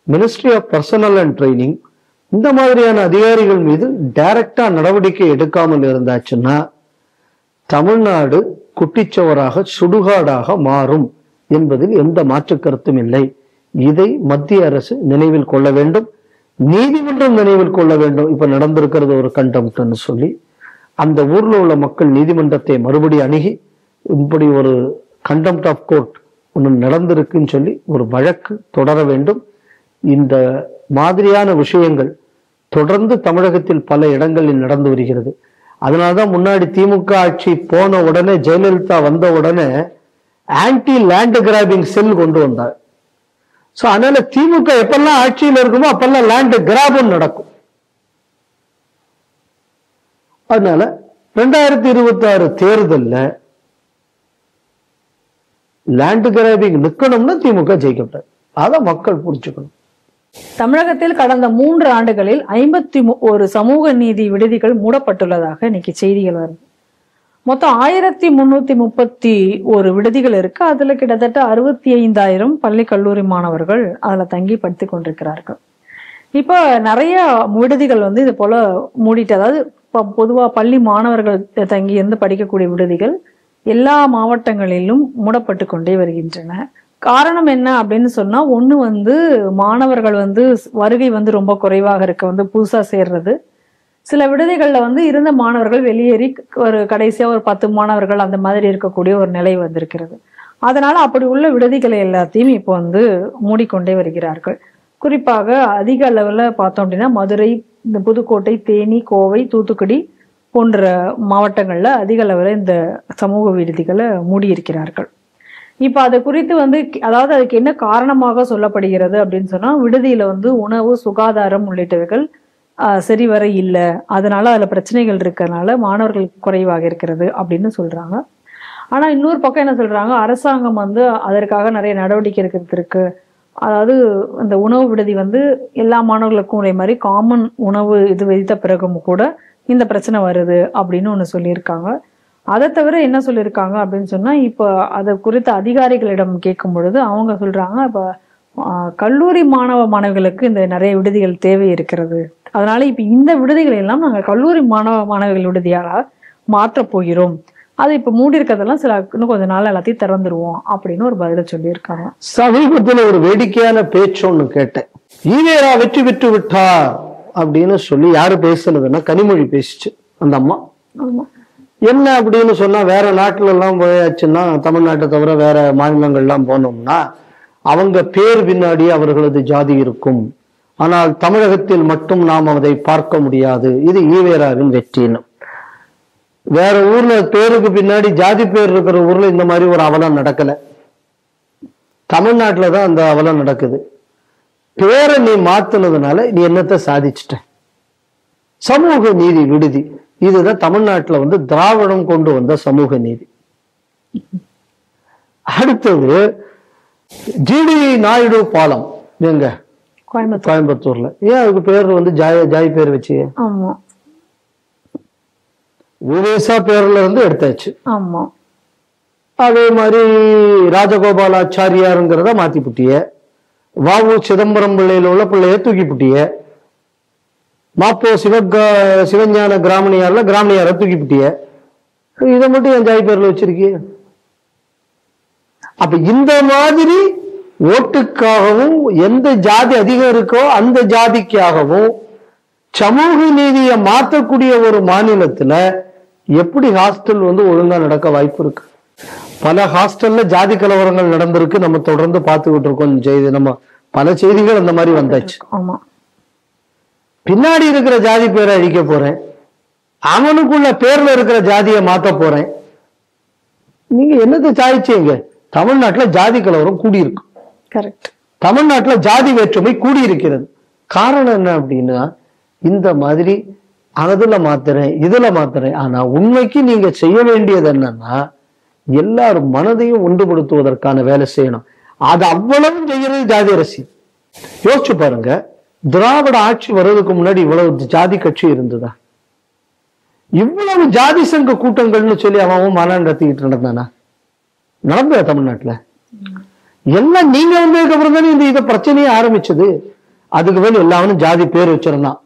Speaker 1: Ministry of Personnel and Training இந்த மாதிரியான அதிகாரிகள் மீது டைரக்டா நடவடிக்கை எடுக்காமல் இருந்தாச்சுன்னா தமிழ்நாடு குட்டிச்சவராக சுடுகாடாக மாறும் என்பதில் எந்த மாற்று கருத்தும் இல்லை. இதை மத்திய அரசு நினைவில் கொள்ள வேண்டும், நீதிமன்றம் நினைவில் கொள்ள வேண்டும். இப்ப நடந்திருக்கிறது ஒரு கண்டெம்ப்ட்னு சொல்லி அந்த ஊர்ல உள்ள மக்கள் நீதிமன்றத்தை மறுபடி அணுகி இப்படி ஒரு கண்டெம்ப்ட் ஆஃப் கோர்ட் ஒன்று நடந்திருக்குன்னு சொல்லி ஒரு வழக்கு தொடர வேண்டும். இந்த மாதிரியான விஷயங்கள் தொடர்ந்து தமிழகத்தில் பல இடங்களில் நடந்து வருகிறது. அதனால்தான் முன்னாடி திமுக ஆட்சி போன உடனே, ஜெயலலிதா வந்த உடனே ஆன்டி லேண்ட் கிராபிங் செல் கொண்டு வந்தார். சோ அதனால திமுக எப்பெல்லாம் ஆட்சியில் இருக்குமோ அப்பெல்லாம் லேண்ட் கிராபும் நடக்கும். அதனால 2026 தேர்தல்ல லேண்ட் கிராபிங் நிக்கணும்னா திமுக ஜெயிக்கப்பட்டார். அதை மக்கள் புரிஞ்சுக்கணும்.
Speaker 2: தமிழகத்தில் கடந்த 3 ஆண்டுகளில் 51 சமூக நீதி விடுதிகள் மூடப்பட்டுள்ளதாக இன்னைக்கு செய்திகள் வருது. மொத்தம் 1331 விடுதிகள் இருக்கு. அதுல கிட்டத்தட்ட 65,000 பள்ளி கல்லூரி மாணவர்கள் அதுல தங்கி படித்துக் கொண்டிருக்கிறார்கள். இப்போ நிறைய விடுதிகள் இது போல மூடிட்டு, அதாவது பொதுவா பள்ளி மாணவர்கள் தங்கி இருந்து படிக்கக்கூடிய விடுதிகள் எல்லா மாவட்டங்களிலும் மூடப்பட்டு கொண்டே வருகின்றன. காரணம் என்ன அப்படின்னு சொன்னா, ஒண்ணு மாணவர்கள் வருகை ரொம்ப குறைவாக இருக்க, புதுசா சேர்றது. சில விடுதிகள்ல இருந்த மாணவர்கள் வெளியேறி ஒரு கடைசியா ஒரு 10 மாணவர்கள் அந்த மாதிரி இருக்கக்கூடிய ஒரு நிலை வந்திருக்கிறது. அதனால அப்படி உள்ள விடுதிகளை எல்லாத்தையும் இப்போ மூடிக்கொண்டே வருகிறார்கள். குறிப்பாக அதிக அளவுல பார்த்தோம் அப்படின்னா மதுரை, இந்த புதுக்கோட்டை, தேனி, கோவை, தூத்துக்குடி போன்ற மாவட்டங்கள்ல அதிக அளவுல இந்த சமூக விடுதிகளை மூடி இருக்கிறார்கள். இப்ப அது குறித்து அதாவது அதுக்கு என்ன காரணமாக சொல்லப்படுகிறது அப்படின்னு சொன்னா, விடுதியில உணவு, சுகாதாரம் உள்ளிட்டவைகள் சரிவர இல்லை, அதனால அதுல பிரச்சனைகள் இருக்கிறதுனால மாணவர்கள் குறைவாக இருக்கிறது அப்படின்னு சொல்றாங்க. ஆனா இன்னொரு பக்கம் என்ன சொல்றாங்க, அரசாங்கம் அதற்காக நிறைய நடவடிக்கை இருக்கு. அதாவது இந்த உணவு விடுதி எல்லா மாணவர்களுக்கும் ஒரே மாதிரி காமன் உணவு இது வைத்த பிறகும் கூட இந்த பிரச்சனை வருது அப்படின்னு ஒண்ணு சொல்லியிருக்காங்க. அதை தவிர என்ன சொல்லியிருக்காங்க அப்படின்னு சொன்னா, இப்போ அதை குறித்த அதிகாரிகளிடம் கேட்கும் பொழுது அவங்க சொல்றாங்க, இப்ப கல்லூரி மாணவிகளுக்கு இந்த நிறைய விடுதிகள் தேவை இருக்கிறது, அதனால இப்ப இந்த விடுதிகளை எல்லாம் நாங்கள் கல்லூரி மாணவிகள் விடுதியாக மாற்றப் போகிறோம், அது இப்ப மூடி இருக்கிறதெல்லாம் இன்னும் கொஞ்ச நாள் எல்லாத்தையும் திறந்துருவோம் அப்படின்னு ஒரு பதில சொல்லியிருக்காங்க.
Speaker 1: சமீபத்தில் ஒரு வேடிக்கையான பேச்சு ஒண்ணு கேட்டேன். ஈவேரா வெற்றி பெற்று விட்டார் அப்படின்னு சொல்லி யாரு பேசுனதுன்னா கனிமொழி பேசிச்சு. அந்த அம்மா என்ன அப்படின்னு சொன்னா, வேற நாட்டுல எல்லாம் போயாச்சுன்னா, தமிழ்நாட்டை தவிர வேற மாநிலங்கள்லாம் போனோம்னா அவங்க பேர் பின்னாடி அவர்களது ஜாதி இருக்கும், ஆனால் தமிழகத்தில் மட்டும் நாம் அதை பார்க்க முடியாது, இது ஈவேராவின் வெற்றின்னு. வேற ஊர்ல பேருக்கு பின்னாடி ஜாதி பேர் இருக்கிற ஊர்ல இந்த மாதிரி ஒரு அவலம் நடக்கல, தமிழ்நாட்டுலதான் அந்த அவலம் நடக்குது. பேரை நீ மாத்துனதுனால நீ என்னத்தை சாதிச்சிட்ட? சமூக நீதி விடுதி, இதுதான் தமிழ்நாட்டுல திராவிடம் கொண்டு வந்த சமூக நீதி. அடுத்தது ஜிடி நாயுடு பாலம் எங்க கோயம்புத்தூர்ல, ஏன் அதுக்கு பேர் ஜாய் பேர் வச்சு உவேசா பேர்ல எடுத்தாச்சு. அதே மாதிரி ராஜகோபாலாச்சாரியாருங்கிறத மாத்தி புட்டிய, வாவு சிதம்பரம் பிள்ளையில உள்ள பிள்ளைய தூக்கி புட்டிய, மாப்போ சிவஞான கிராமணியார்ல கிராமணியார தூக்கி புட்டிய, இதை மட்டும் என் ஜாய் பேர்ல வச்சிருக்கிய. அப்ப இந்த மாதிரி ஓட்டுக்காகவும் எந்த ஜாதி அதிகம் இருக்கோ அந்த ஜாதிக்காகவும் சமூக நீதியை மாற்றக்கூடிய ஒரு மாநிலத்துல எப்படி ஹாஸ்டல் ஒழுங்கா நடக்க வாய்ப்பு இருக்கு? பல ஹாஸ்டல்ல ஜாதி கலவரங்கள் நடந்திருக்கு, நம்ம தொடர்ந்து பார்த்துக்கிட்டு இருக்கோம் செய்தி, நம்ம பல செய்திகள் அந்த மாதிரி வந்தாச்சு. பின்னாடி இருக்கிற ஜாதி பேரை அழிக்க போறேன், அவனுக்குள்ள பேர்ல இருக்கிற ஜாதியை மாத்த போறேன். நீங்க என்னத்தை சாதிச்சீங்க? தமிழ்நாட்டுல ஜாதி கலவரம் கூடியிருக்கு, தமிழ்நாட்டுல ஜாதி வேற்றுமை கூடியிருக்கிறது. காரணம் என்ன அப்படின்னா, இந்த மாதிரி அதுல மாத்துறேன் இதுல மாத்துறேன். ஆனா உண்மைக்கு நீங்க செய்ய வேண்டியது என்னன்னா, எல்லாரும் மனதையும் ஒன்றுபடுத்துவதற்கான வேலை செய்யணும். அது அவ்வளவு செய்யறது ஜாதி அரசியல். யோசிச்சு பாருங்க, திராவிட ஆட்சி வர்றதுக்கு முன்னாடி இவ்வளவு ஜாதி கட்சி இருந்ததா? இவ்வளவு ஜாதி சங்க கூட்டங்கள்னு சொல்லி அவன் மாநாடு நடத்திக்கிட்டு நடந்தானா? நடந்ததா தமிழ்நாட்டுல? எல்லாம் நீங்க வந்ததுக்கு அப்புறம் தானே இந்த பிரச்சனையே ஆரம்பிச்சது. அதுக்கு மேல எல்லாவனும் ஜாதி பேர் வச்சிருந்தான்,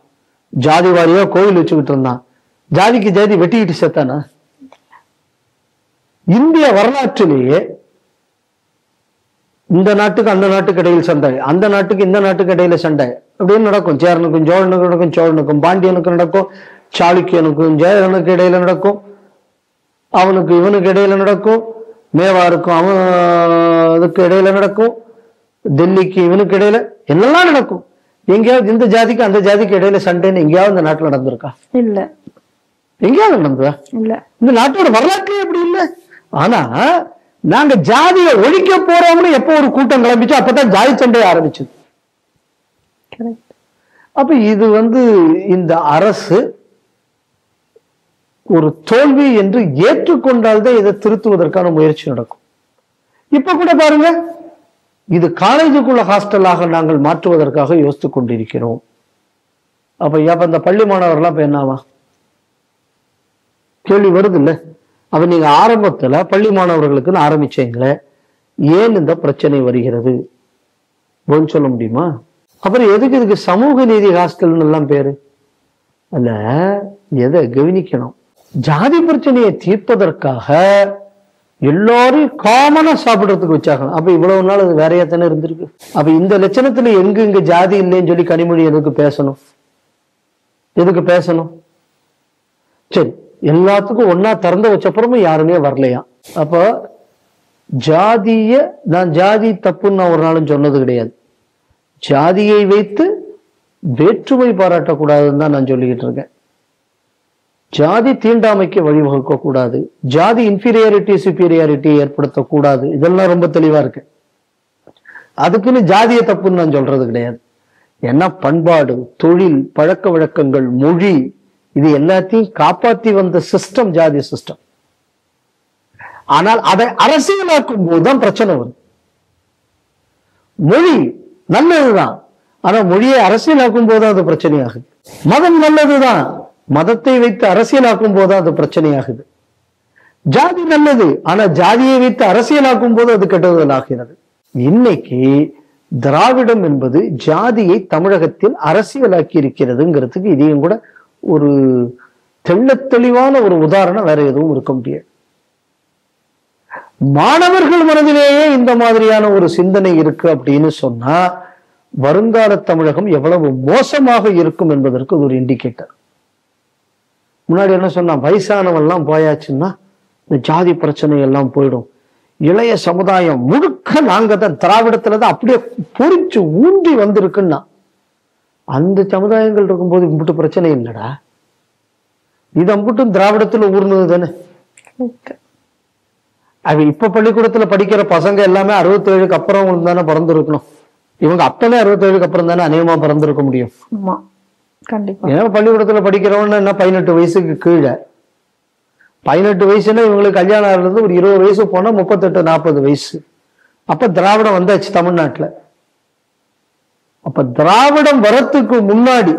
Speaker 1: ஜாதி வாரியா கோயில் வச்சுக்கிட்டு இருந்தான், ஜாதிக்கு ஜாதி வெட்டிக்கிட்டு சேர்த்தானா? இந்திய வரலாற்றிலேயே இந்த நாட்டுக்கு அந்த நாட்டுக்கு இடையில் சண்டை, அந்த நாட்டுக்கு இந்த நாட்டுக்கு இடையில சண்டை அப்படின்னு நடக்கும். சேரனுக்கும் சோழனுக்கும் நடக்கும், சோழனுக்கும் பாண்டியனுக்கும் நடக்கும், சாளுக்கியனுக்கும் ஜெயனுக்கு இடையில நடக்கும், அவனுக்கு இவனுக்கு இடையில நடக்கும், மேவாருக்கும் அவனுக்கு இடையில நடக்கும், டெல்லிக்கு இவனுக்கு இடையில எல்லாம் நடக்கும். எங்கேயாவது இந்த ஜாதிக்கு அந்த ஜாதிக்கு இடையில சண்டைன்னு எங்கேயாவது இந்த நாட்டுல நடந்திருக்கா?
Speaker 2: இல்ல.
Speaker 1: எங்கேயாவது நடந்ததா? இல்ல. இந்த நாட்டோட வரலாற்றுலயே அப்படி இல்லை. ஆனா நாங்க ஜாதியை ஒழிக்க போறோம்னு எப்போ ஒரு கூட்டம் கிளம்பிச்சோ அப்பதான் ஜாதி சண்டை ஆரம்பிச்சது. அப்ப இது இந்த அரசு ஒரு தோல்வி என்று ஏற்றுக்கொண்டால்தான் இதை திருத்துவதற்கான முயற்சி நடக்கும். இப்ப கூட பாருங்க, இது காலேஜுக்குள்ள ஹாஸ்டலாக நாங்கள் மாற்றுவதற்காக யோசித்துக் கொண்டிருக்கிறோம். அப்ப இந்த பள்ளி மாணவர்லாம் இப்ப என்னவா கேள்வி வருது இல்ல? அப்ப நீங்க ஆரம்பத்துல பள்ளி மாணவர்களுக்குன்னு ஆரம்பிச்சீங்களே, ஏன் இந்த பிரச்சனை வருகிறது சொல்ல முடியுமா? அப்புறம் எதுக்கு இதுக்கு சமூக நீதி ஹாஸ்டல் எல்லாம் பேரு? அல்ல, எதை கவனிக்கணும், ஜாதி பிரச்சனையை தீர்ப்பதற்காக எல்லாரும் காமனா சாப்பிடுறதுக்கு வச்சாகணும். அப்ப இவ்வளவு நாள் அது வேறையா தானே இருந்திருக்கு. அப்ப இந்த லட்சணத்துல இங்க ஜாதி இல்லைன்னு சொல்லி கனிமொழி எதுக்கு பேசணும்? எதுக்கு பேசணும்? சரி, எல்லாத்துக்கும் ஒன்னா திறந்து வச்சப்புறமும் யாருமே வரலையா? அப்ப நான் ஜாதி தப்புன்னு நான் ஒரு நாளும் சொன்னது கிடையாது. ஜாதியை வைத்து வேற்றுமை பாராட்டக்கூடாதுன்னு தான் நான் சொல்லிக்கிட்டு இருக்கேன். ஜாதி தீண்டாமைக்கு வழிவகுக்க கூடாது, ஜாதி இன்ஃபீரியாரிட்டி சுப்பீரியாரிட்டி ஏற்படுத்தக்கூடாது, இதெல்லாம் ரொம்ப தெளிவா இருக்கு. அதுக்குன்னு ஜாதிய தப்புன்னு நான் சொல்றது கிடையாது. ஏன்னா பண்பாடு, தொழில், பழக்க வழக்கங்கள், மொழி, இது எல்லாத்தையும் காப்பாற்றி வந்த சிஸ்டம் ஜாதி சிஸ்டம். ஆனால் அதை அரசியலாக்கும் போதுதான் பிரச்சனை வரும். மொழி நல்லதுதான், ஆனா மொழியை அரசியலாக்கும் போதுதான் அது பிரச்சனையாகுது. மதம் நல்லதுதான், மதத்தை வைத்து அரசியலாக்கும் போதுதான் அது பிரச்சனையாகுது. ஜாதி நல்லது, ஆனா ஜாதியை வைத்து அரசியலாக்கும் போது அது கெட்டதல் ஆகிறது. இன்னைக்கு திராவிடம் என்பது ஜாதியை தமிழகத்தில் அரசியலாக்கி இருக்கிறதுங்கிறதுக்கு இதையும் கூட ஒரு தெள்ளத்தெளிவான ஒரு உதாரணம் வேற எதுவும் இருக்க முடியாது. மாணவர்கள் மனதிலேயே இந்த மாதிரியான ஒரு சிந்தனை இருக்கு அப்படின்னு சொன்னா வருங்கால தமிழகம் எவ்வளவு மோசமாக இருக்கும் என்பதற்கு ஒரு இண்டிகேட்டர். முன்னாடி என்ன சொன்னா, வயசானவெல்லாம் போயாச்சுன்னா இந்த ஜாதி பிரச்சனை எல்லாம் போயிடும், இளைய சமுதாயம் முழுக்க நாங்க தான் திராவிடத்துலதான் அப்படியே பொறிச்சு ஊன்றி வந்திருக்குன்னா, அந்த சமுதாயங்கள் இருக்கும்போது இம்புட்டு பிரச்சனை இல்லடா, இது அம்புட்டும் திராவிடத்துல ஊர்னது தானே. அது இப்ப பள்ளிக்கூடத்துல படிக்கிற பசங்க எல்லாமே 67க்கு அப்புறம் தானே பிறந்திருக்கணும். இவங்க அப்பவே 67க்கு அப்புறம் தானே அநேகமா பிறந்திருக்க முடியும். ஏன்னா பள்ளிக்கூடத்துல படிக்கிறவன்னு என்ன 18 வயசுக்கு கீழே, 18 வயசுன்னா இவங்களுக்கு கல்யாணம் ஆகிறது ஒரு 20 வயசு போனா 38-40 வயசு. அப்ப திராவிடம் வந்தாச்சு தமிழ்நாட்டுல. அப்ப திராவிடம் வரத்துக்கு முன்னாடி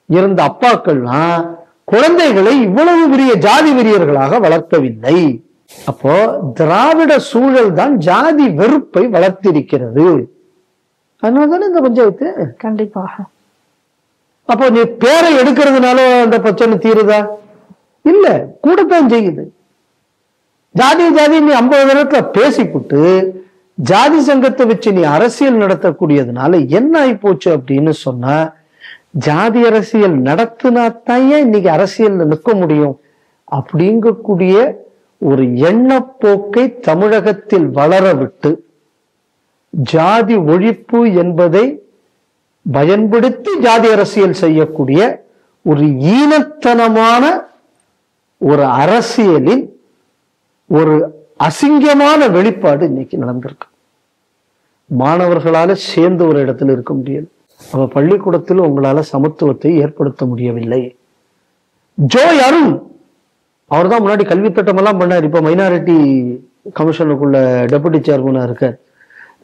Speaker 1: இருந்த அப்பாக்கள்லாம் குழந்தைகளை இவ்வளவு பெரிய ஜாதி வெறியர்களாக வளர்க்கவில்லை. அப்போ திராவிட சூழல் தான் ஜாதி வெறுப்பை வளர்த்திருக்கிறது. அதனாலதானே இந்த பஞ்சாயத்து.
Speaker 2: கண்டிப்பாக.
Speaker 1: அப்போ நீ பேரை எடுக்கிறதுனால அந்த பிரச்சனை தீருதா? இல்ல, கூடத்தான் செய்யுது. ஜாதி ஜாதி நீ 50 நேரத்துல பேசிக்கிட்டு ஜாதி சங்கத்தை வச்சு நீ அரசியல் நடத்தக்கூடியதுனால என்ன ஆகி போச்சு அப்படின்னு சொன்னா, ஜாதி அரசியல் நடத்தினாத்தான் இன்னைக்கு அரசியல் நிற்க முடியும் அப்படிங்கக்கூடிய ஒரு எண்ணப்போக்கை தமிழகத்தில் வளர விட்டு ஜாதி ஒழிப்பு என்பதை பயன்படுத்தி ஜாதி அரசியல் செய்யக்கூடிய ஒரு ஈனத்தனமான ஒரு அரசியலின் ஒரு அசிங்கமான வெளிப்பாடு இன்னைக்கு நடந்திருக்கு. மாணவர்களால சேர்ந்து ஒரு இடத்துல இருக்க முடியாது. அவ பள்ளிக்கூடத்தில் உங்களால சமத்துவத்தை ஏற்படுத்த முடியவில்லை. ஜோய் அருண் அவர் தான் முன்னாடி கல்வி திட்டம் எல்லாம் பண்ணார். இப்ப மைனாரிட்டி கமிஷனுக்குள்ள டெபுட்டி சேர்மனா இருக்கார்.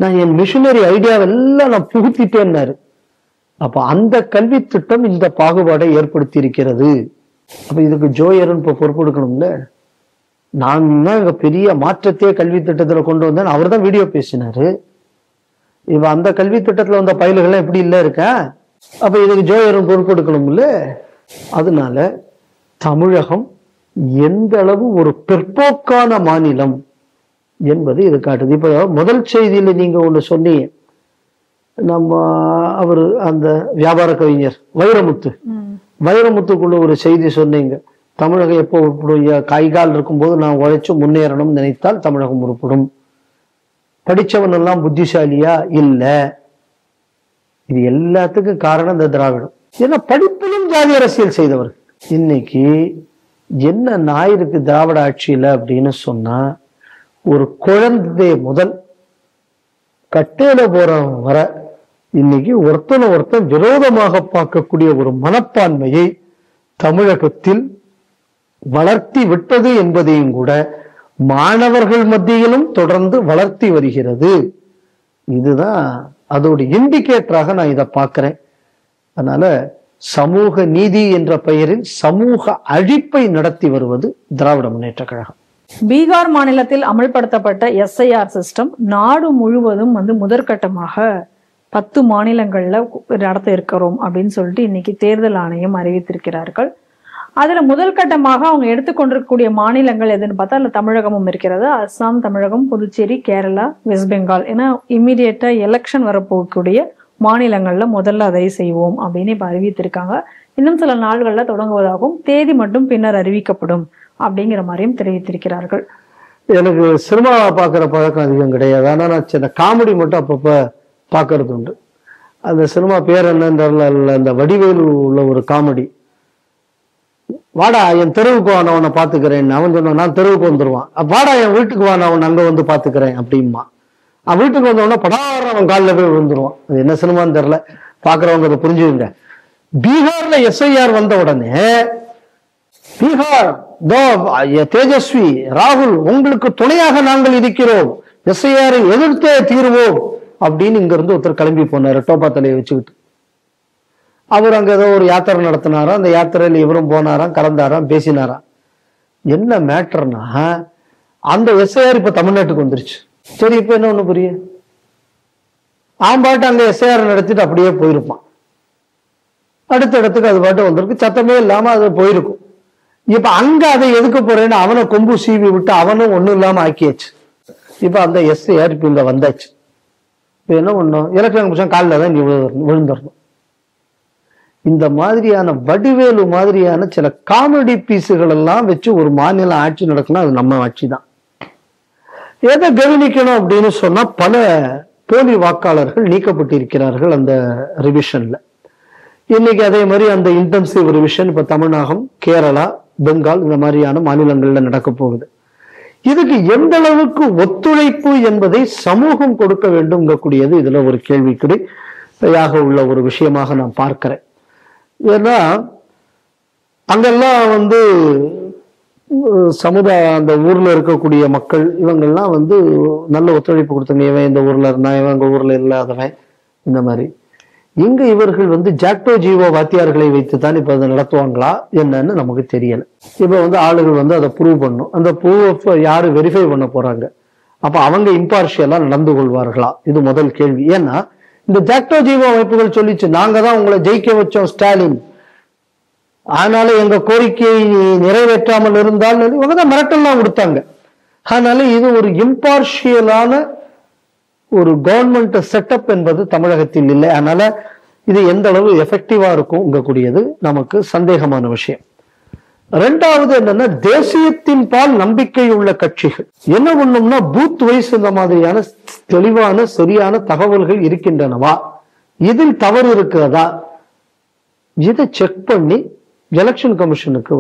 Speaker 1: நான் என் மிஷனரி ஐடியாவெல்லாம் நான் புகுத்திட்டேன்னாரு. அப்ப அந்த கல்வி திட்டம் இந்த பாகுபாடை ஏற்படுத்தி இருக்கிறது. அப்ப இதுக்கு ஜோயரன் இப்ப பொறுப்பெடுக்கணும்ல. நான் தான் பெரிய மாற்றத்தையே கல்வி திட்டத்துல கொண்டு வந்தேன், அவர் தான் வீடியோ பேசினாரு. இப்ப அந்த கல்வி திட்டத்துல வந்த பயில்கள்லாம் எப்படி இல்ல இருக்க, அப்ப இதுக்கு ஜோயரன் பொறுப்பெடுக்கணும்ல. அதனால தமிழகம் எந்த அளவு ஒரு பிற்போக்கான மாநிலம் என்பது இது காட்டுது. இப்ப முதல் செய்தியில நீங்க ஒண்ணு சொன்னீங்க, நம்ம அவரு அந்த வியாபார கவிஞர் வைரமுத்துக்குள்ள ஒரு செய்தி சொன்னீங்க, தமிழகம் எப்போ உருப்படும், கைகால் இருக்கும்போது நான் உழைச்சு முன்னேறணும் நினைத்தால் தமிழகம் உருப்படும், படிச்சவன் எல்லாம் புத்திசாலியா இல்ல. இது எல்லாத்துக்கும் காரணம் இந்த திராவிடம். ஏன்னா படிப்பிலும் ஜாதி அரசியல் செய்தவர். இன்னைக்கு என்ன நாயிருக்கு திராவிட ஆட்சியில அப்படின்னு சொன்னா, ஒரு குழந்தை முதல் கட்டையில போறவன் வர இன்னைக்கு ஒருத்தனை ஒருத்தன் விரோதமாக பார்க்கக்கூடிய ஒரு மனப்பான்மையை தமிழகத்தில் வளர்த்தி விட்டது என்பதையும் கூட மாணவர்கள் மத்தியிலும் தொடர்ந்து வளர்த்தி வருகிறது. இதுதான் அதோட இண்டிகேட்டராக நான் இதை பார்க்கிறேன். அதனால சமூக நீதி என்ற பெயரில் சமூக அழிப்பை நடத்தி வருவது திராவிட முன்னேற்ற கழகம்.
Speaker 2: பீகார் மாநிலத்தில் அமல்படுத்தப்பட்ட SIR சிஸ்டம் நாடு முழுவதும் முதற்கட்டமாக 10 மாநிலங்கள்ல நடத்த இருக்கிறோம் அப்படின்னு சொல்லிட்டு இன்னைக்கு தேர்தல் ஆணையம் அறிவித்திருக்கிறார்கள். அதுல முதல் கட்டமாக அவங்க எடுத்துக்கொண்டிருக்கக்கூடிய மாநிலங்கள் எதுன்னு பார்த்தா அதுல தமிழகமும் இருக்கிறது. அஸ்ஸாம், தமிழகம், புதுச்சேரி, கேரளா, வெஸ்ட் பெங்கால். ஏன்னா இம்மிடியேட்டா எலெக்ஷன் வரப்போகக்கூடிய மாநிலங்கள்ல முதல்ல அதை செய்வோம் அப்படின்னு இப்ப அறிவித்திருக்காங்க. இன்னும் சில நாள்கள்ல தொடங்குவதாகவும் தேதி மட்டும் பின்னர் அறிவிக்கப்படும் அப்படிங்கிற மாதிரியும் தெரிவித்திருக்கிறார்கள்.
Speaker 1: எனக்கு சினிமா பார்க்குற பழக்கம் அதிகம் கிடையாது, ஆனா நான் சின்ன காமெடி மட்டும் அப்பப்ப பார்க்கறது உண்டு. அந்த சினிமா பேர் என்னன்னு அந்த வடிவேலு உள்ள ஒரு காமெடி, வாடா என் தெருவுக்கு வா நான் உன்னை பாத்துக்கிறேன். அவன் சொன்னான் நான் தெருவுக்கு வந்துருவான், வாடா என் வீட்டுக்கு வா நான் உன்னை அங்க வந்து பாத்துக்கிறேன் அப்படிமா. அவன் வீட்டுக்கு வந்தவொடனே படார அவன் காலில் போய் விழுந்துருவான். அது என்ன சினிமான்னு தெரியல, பாக்குறவங்க அதை புரிஞ்சுங்க. பீகார்ல SIR வந்த உடனே பீகார் தேஜஸ்வி ராகுல் உங்களுக்கு துணையாக நாங்கள் இருக்கிறோம், SIR எதிர்த்தே தீர்வோம் அப்படின்னு இங்க இருந்து ஒருத்தர் கிளம்பி போனாரு டோப்பா தலையை வச்சுக்கிட்டு. அவர் அங்க ஏதோ ஒரு யாத்திரை நடத்தினாராம், அந்த யாத்திரையில இவரும் போனாராம், கலந்தாராம், பேசினாராம். என்ன மேட்டர்னா அந்த SIR இப்ப தமிழ்நாட்டுக்கு வந்துருச்சு. சரி இப்ப என்ன ஒண்ணு புரிய, அவன் பாட்டு அங்க SIR நடத்திட்டு அப்படியே போயிருப்பான். அடுத்த இடத்துக்கு அது பாட்டு வந்திருக்கு, சத்தமே இல்லாம அது போயிருக்கும். இப்ப அங்க அதை எதுக்க போறேன்னு அவனை கொம்பு சீவி விட்டு அவனும் ஒண்ணும் இல்லாம ஆக்கியாச்சு. இப்ப அந்த SIR இப்ப இங்க வந்தாச்சு. இப்ப என்ன பண்ணும், எலக்ஷன் கமிஷன் காலில் தான் நீ விழுந்துடணும். இந்த மாதிரியான வடிவேலு மாதிரியான சில காமெடி பீஸுகள் எல்லாம் வச்சு ஒரு மாநில ஆட்சி நடக்கணும், அது நம்ம ஆட்சி தான். எதை கவனிக்கணும் அப்படின்னு சொன்னா, பல போலி வாக்காளர்கள் நீக்கப்பட்டிருக்கிறார்கள் அந்த ரிவிஷன்ல. இன்னைக்கு அதே மாதிரி அந்த இன்டென்சிவ் ரிவிஷன் இப்ப தமிழகம், கேரளா, பெங்கால் இந்த மாதிரியான மாநிலங்கள்ல நடக்க போகுது. இதுக்கு எந்த அளவுக்கு ஒத்துழைப்பு என்பதை சமூகம் கொடுக்க வேண்டும்ங்கக்கூடியது இதுல ஒரு கேள்விக்குறியாக உள்ள ஒரு விஷயமாக நான் பார்க்கிறேன். ஏன்னா அங்கெல்லாம் சமுதாய அந்த ஊர்ல இருக்கக்கூடிய மக்கள் இவங்கெல்லாம் நல்ல ஒத்துழைப்பு கொடுத்தாங்க. இவன் இந்த ஊர்ல இருந்தான், இவன் எங்க ஊர்ல இல்லாதவன், இந்த மாதிரி. இங்க இவர்கள் ஜாக்டோ ஜீவோ வாத்தியார்களை வைத்து தான் இப்ப அதை நடத்துவாங்களா என்னன்னு நமக்கு தெரியல. இப்ப ஆளுகள் அதை ப்ரூவ் பண்ணும். அந்த ப்ரூவ் யாரு வெரிஃபை பண்ண போறாங்க? அப்ப அவங்க இம்பார்ஷியலா நடந்து கொள்வார்களா? இது முதல் கேள்வி. ஏன்னா இந்த ஜாக்டோ ஜீவோ அமைப்புகள் சொல்லிச்சு, நாங்க தான் உங்களை ஜெயிக்க வச்சோம் ஸ்டாலின், அதனால எங்க கோரிக்கையை நிறைவேற்றாமல் இருந்தால் இவங்க தான் மிரட்டல்லாம் கொடுத்தாங்க. அதனால இது ஒரு இம்பார்ஷியலான ஒரு கவர்மெண்ட் செட்டப் என்பது தமிழகத்தில் இல்லை. அதனால இது எந்த அளவு எஃபெக்டிவா இருக்கும் கூடியது நமக்கு சந்தேகமான விஷயம். ரெண்டாவது என்னன்னா, தேசியத்தின் பால் நம்பிக்கை உள்ள கட்சிகள் என்ன பண்ணும்னா, பூத் வைஸ் இந்த மாதிரியான தெளிவான சரியான தகவல்கள் இருக்கின்றனவா, இதில் தவறு இருக்கிறதா, இதை செக் பண்ணி எலெக்ஷன் கமிஷனுக்கு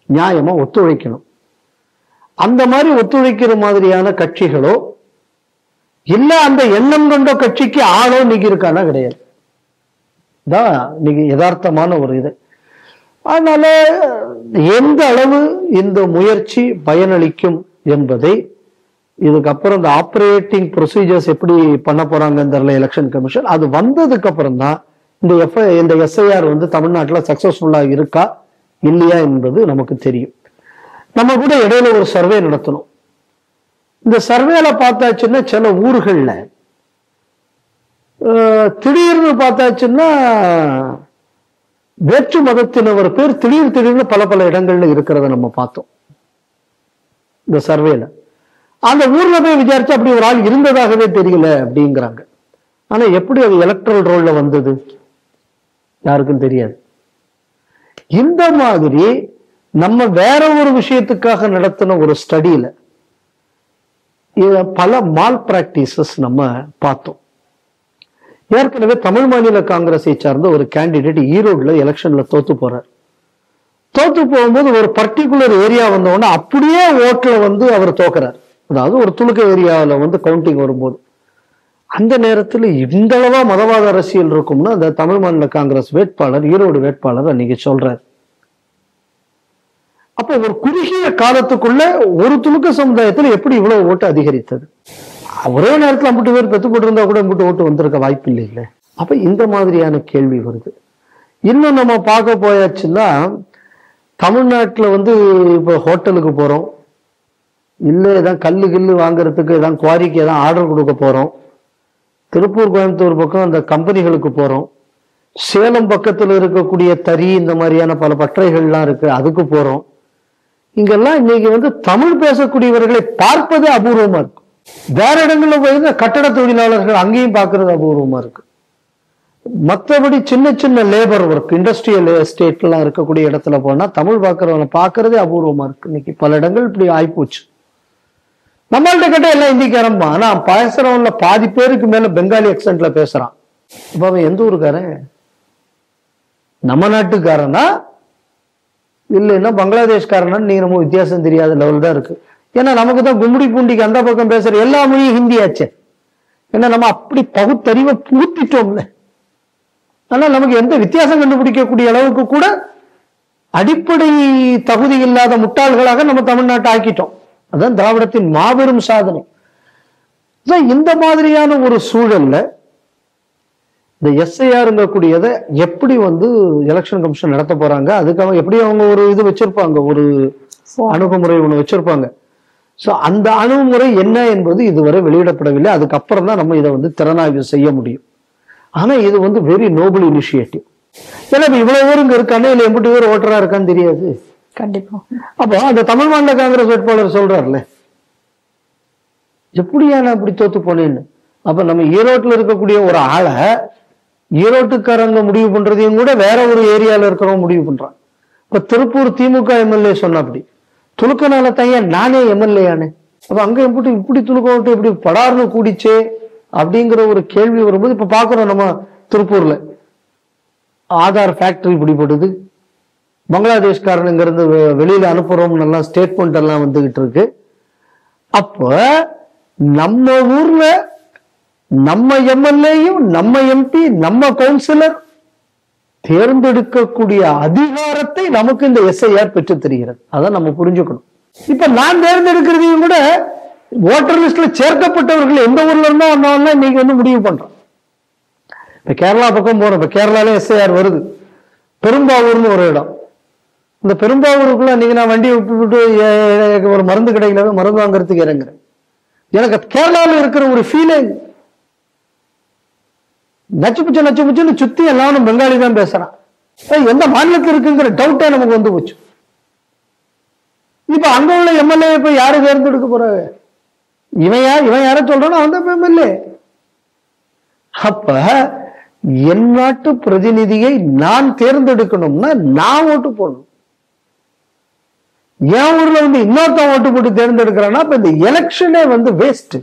Speaker 1: நியாயமா ஒத்துழைக்கணும். அந்த மாதிரி ஒத்துழைக்கிற மாதிரியான கட்சிகளோ இல்ல அந்த எண்ணம் கொண்ட கட்சிக்கு ஆளோ இன்னைக்கு இருக்கானா கிடையாது. தான் இன்னைக்கு யதார்த்தமான ஒரு இது. அதனால எந்த அளவு இந்த முயற்சி பயனளிக்கும் என்பதை இதுக்கப்புறம் இந்த ஆப்ரேட்டிங் ப்ரொசீஜர்ஸ் எப்படி பண்ண போறாங்கன்னு தெரியல எலெக்ஷன் கமிஷன். அது வந்ததுக்கு அப்புறம் தான் இந்த எஸ்ஐஆர் வந்து தமிழ்நாட்டில் சக்சஸ்ஃபுல்லா இருக்கா இல்லையா என்பது நமக்கு தெரியும். நம்ம கூட இடையில ஒரு சர்வே நடத்தணும். இந்த சர்வேல பார்த்தாச்சுன்னா சில ஊர்கள்ல திடீர்னு பார்த்தாச்சுன்னா வேற்று மதத்தினவர் பேர் திடீர்னு பல இடங்கள்ல இருக்கிறத நம்ம பார்த்தோம் இந்த சர்வேல. அந்த ஊர்ல போய் விசாரிச்சு அப்படி ஒரு ஆள் இருந்ததாகவே தெரியல அப்படிங்கிறாங்க. ஆனா எப்படி அது எலக்ட்ரல் ரோல்ல வந்தது யாருக்கும் தெரியாது. இந்த மாதிரி நம்ம வேற ஒரு விஷயத்துக்காக நடத்தின ஒரு ஸ்டடியில பல மால் பிராக்டிசஸ் நம்ம பார்த்தோம். ஏற்கனவே தமிழ் மாநில காங்கிரஸை சார்ந்த ஒரு கேண்டிடேட் ஈரோடுல எலெக்ஷன்ல தோத்து போறார். தோத்து போகும்போது ஒரு பர்டிகுலர் ஏரியா வந்தோடனே அப்படியே ஓட்டுல வந்து அவர் தோக்குறார். அதாவது ஒரு துணுக்க ஏரியாவில் வந்து கவுண்டிங் வரும்போது அந்த நேரத்தில் இந்த அளவா மதவாத அரசியல் இருக்கும்னு அந்த தமிழ் மாநில காங்கிரஸ் வேட்பாளர் ஈரோடு வேட்பாளர் அன்னைக்கு சொல்றாரு. அப்போ ஒரு குறுகிய காலத்துக்குள்ள ஒரு துணுக்க சமுதாயத்தில் எப்படி இவ்வளவு ஓட்டு அதிகரித்தது? ஒரே நேரத்தில் 50 பேர் பெற்று போட்டிருந்தா கூட 50 ஓட்டு வந்திருக்க வாய்ப்பு இல்லை இல்லை. அப்ப இந்த மாதிரியான கேள்வி வருது. இன்னும் நம்ம பார்க்க போயாச்சுன்னா தமிழ்நாட்டில் வந்து இப்போ ஹோட்டலுக்கு போறோம், இல்லை ஏதாவது கல்லு வாங்குறதுக்கு ஏதாவது குவாரிக்கு ஏதாவது ஆர்டர் கொடுக்க போறோம், திருப்பூர் கோயம்புத்தூர் பக்கம் அந்த கம்பெனிகளுக்கு போறோம், சேலம் பக்கத்தில் இருக்கக்கூடிய தறி இந்த மாதிரியான பல பட்டறைகள்லாம் இருக்கு அதுக்கு போறோம். இங்கெல்லாம் இன்னைக்கு வந்து தமிழ் பேசக்கூடியவர்களை பார்ப்பதே அபூர்வமா இருக்கு. வேற இடங்கள்ல போய் கட்டட தொழிலாளர்கள் அங்கேயும் பார்க்கறது அபூர்வமா இருக்கு. மற்றபடி சின்ன லேபர் ஒர்க் இண்டஸ்ட்ரியல் எஸ்டேட்லாம் இருக்கக்கூடிய இடத்துல போனா தமிழ் பார்க்கறவங்க பார்க்கறதே அபூர்வமா இருக்கு. இன்னைக்கு பல இடங்கள் இப்படி ஆயிப்போச்சு. நம்மள்ட்ட கிட்ட எல்லாம் ஹிந்திக்காரன்பா, ஆனா பேசுறவன்ல பாதி பேருக்கு மேல பெங்காலி அக்சென்ட்ல பேசுறான். இப்ப அவன் எந்த ஊருக்காரன்? நம்ம நாட்டுக்காரனா இல்லைன்னா பங்களாதேஷ்காரனான்னு நீங்க ரொம்ப வித்தியாசம் தெரியாத லெவல் தான் இருக்கு. ஏன்னா நமக்கு தான் கும்முடி பூண்டிக்கு அந்த பக்கம் பேசுற எல்லா மொழியும் ஹிந்தி ஆச்சு. ஏன்னா நம்ம அப்படி பகுத்தறிவை பூத்திட்டோம்ல. ஆனா நமக்கு எந்த வித்தியாசம் கண்டுபிடிக்கக்கூடிய அளவுக்கு கூட அடிப்படை தகுதி இல்லாத முட்டாள்களாக நம்ம தமிழ்நாட்டை ஆக்கிட்டோம். அதான் திராவிடத்தின் மாபெரும் சாதனை. இந்த மாதிரியான ஒரு சூழல்ல இந்த எஸ்ஐஆர்ங்கக்கூடியதை எப்படி வந்து எலெக்ஷன் கமிஷன் நடத்த போறாங்க, அதுக்காக எப்படி அவங்க ஒரு இது வச்சிருப்பாங்க, ஒரு அணுகுமுறை ஒண்ணு வச்சிருப்பாங்க. சோ அந்த அணுகுமுறை என்ன என்பது இதுவரை வெளியிடப்படவில்லை. அதுக்கப்புறம் தான் நம்ம இதை வந்து திறனாய்வு செய்ய முடியும். ஆனா இது வந்து வெரி நோபல் இனிஷியேட்டிவ். ஏன்னா இவ்வளவு பேர் இங்க இருக்கானே இல்லை 80 பேர் ஓட்டரா இருக்கான்னு தெரியாது.
Speaker 2: கண்டிப்பா.
Speaker 1: அப்போ அந்த தமிழ் மாநில காங்கிரஸ் வேட்பாளர் சொல்றாருல்ல, எப்படியான அப்படி தோத்து போனேன்னு. அப்ப நம்ம ஈரோட்டுல இருக்கக்கூடிய ஒரு ஆளை ஈரோட்டுக்காரங்க முடிவு பண்றதையும் கூட வேற ஒரு ஏரியால இருக்கிறவங்க முடிவு பண்றான். இப்ப திருப்பூர் திமுக எம்எல்ஏ சொன்ன அப்படி துணுக்கனால தையா நானே எம்எல்ஏயானே, அப்ப அங்க இப்படி துணுக்க விட்டு இப்படி படார்னு கூடிச்சே அப்படிங்கிற ஒரு கேள்வி வரும்போது இப்ப பாக்குறோம் நம்ம திருப்பூர்ல ஆதார் ஃபேக்டரி பிடிபடுது, பங்களாதேஷ்காரன் இங்க இருந்து வெளியில அனுப்புறோம்னு எல்லாம் ஸ்டேட்மெண்ட் எல்லாம் வந்துகிட்டு இருக்கு. அப்ப நம்ம ஊர்ல நம்ம எம்எல்ஏயும் நம்ம எம்பி நம்ம கவுன்சிலர் தேர்ந்தெடுக்கக்கூடிய அதிகாரத்தை நமக்கு இந்த எஸ்ஐஆர் பெற்று தருகிறது. அதான் நம்ம புரிஞ்சுக்கணும். இப்ப நான் தேர்ந்தெடுக்கிறதையும் கூட ஓட்டர் லிஸ்ட்ல சேர்க்கப்பட்டவர்கள் எந்த ஊர்ல இருந்தா வந்தவங்க இன்னைக்கு வந்து முடிவு பண்றோம். இப்ப கேரளா பக்கம் போறோம். இப்ப கேரளால எஸ்ஐஆர் வருது. பெரும்பாவூர்னு ஒரு இடம். இந்த பெரும்பாவூருக்குள்ள இன்னைக்கு நான் வண்டியை விட்டு ஒரு மருந்து கடையில மருந்து வாங்குறதுக்கு இறங்குறேன். எனக்கு கேரளாவில் இருக்கிற ஒரு ஃபீலிங் நச்சுப்புச்சுன்னு சுத்தி எல்லாரும் பெங்காலி தான் பேசுறான். எந்த மாநிலத்தில் இருக்குங்கிற டவுட்டே நமக்கு வந்து போச்சு. இப்ப அங்க உள்ள எம்எல்ஏ இப்ப யாரு தேர்ந்தெடுக்க போறாங்க? இவன் யார சொல்றானோ அந்த எம்எல்ஏ. அப்ப என் நாட்டு பிரதிநிதியை நான் தேர்ந்தெடுக்கணும்னா நான் ஓட்டு போடணும். என் ஊர்ல வந்து இன்னொருத்தன் ஓட்டு போட்டு தேர்ந்தெடுக்கிறான்னா இப்ப இந்த எலெக்ஷனே வந்து வேஸ்ட்.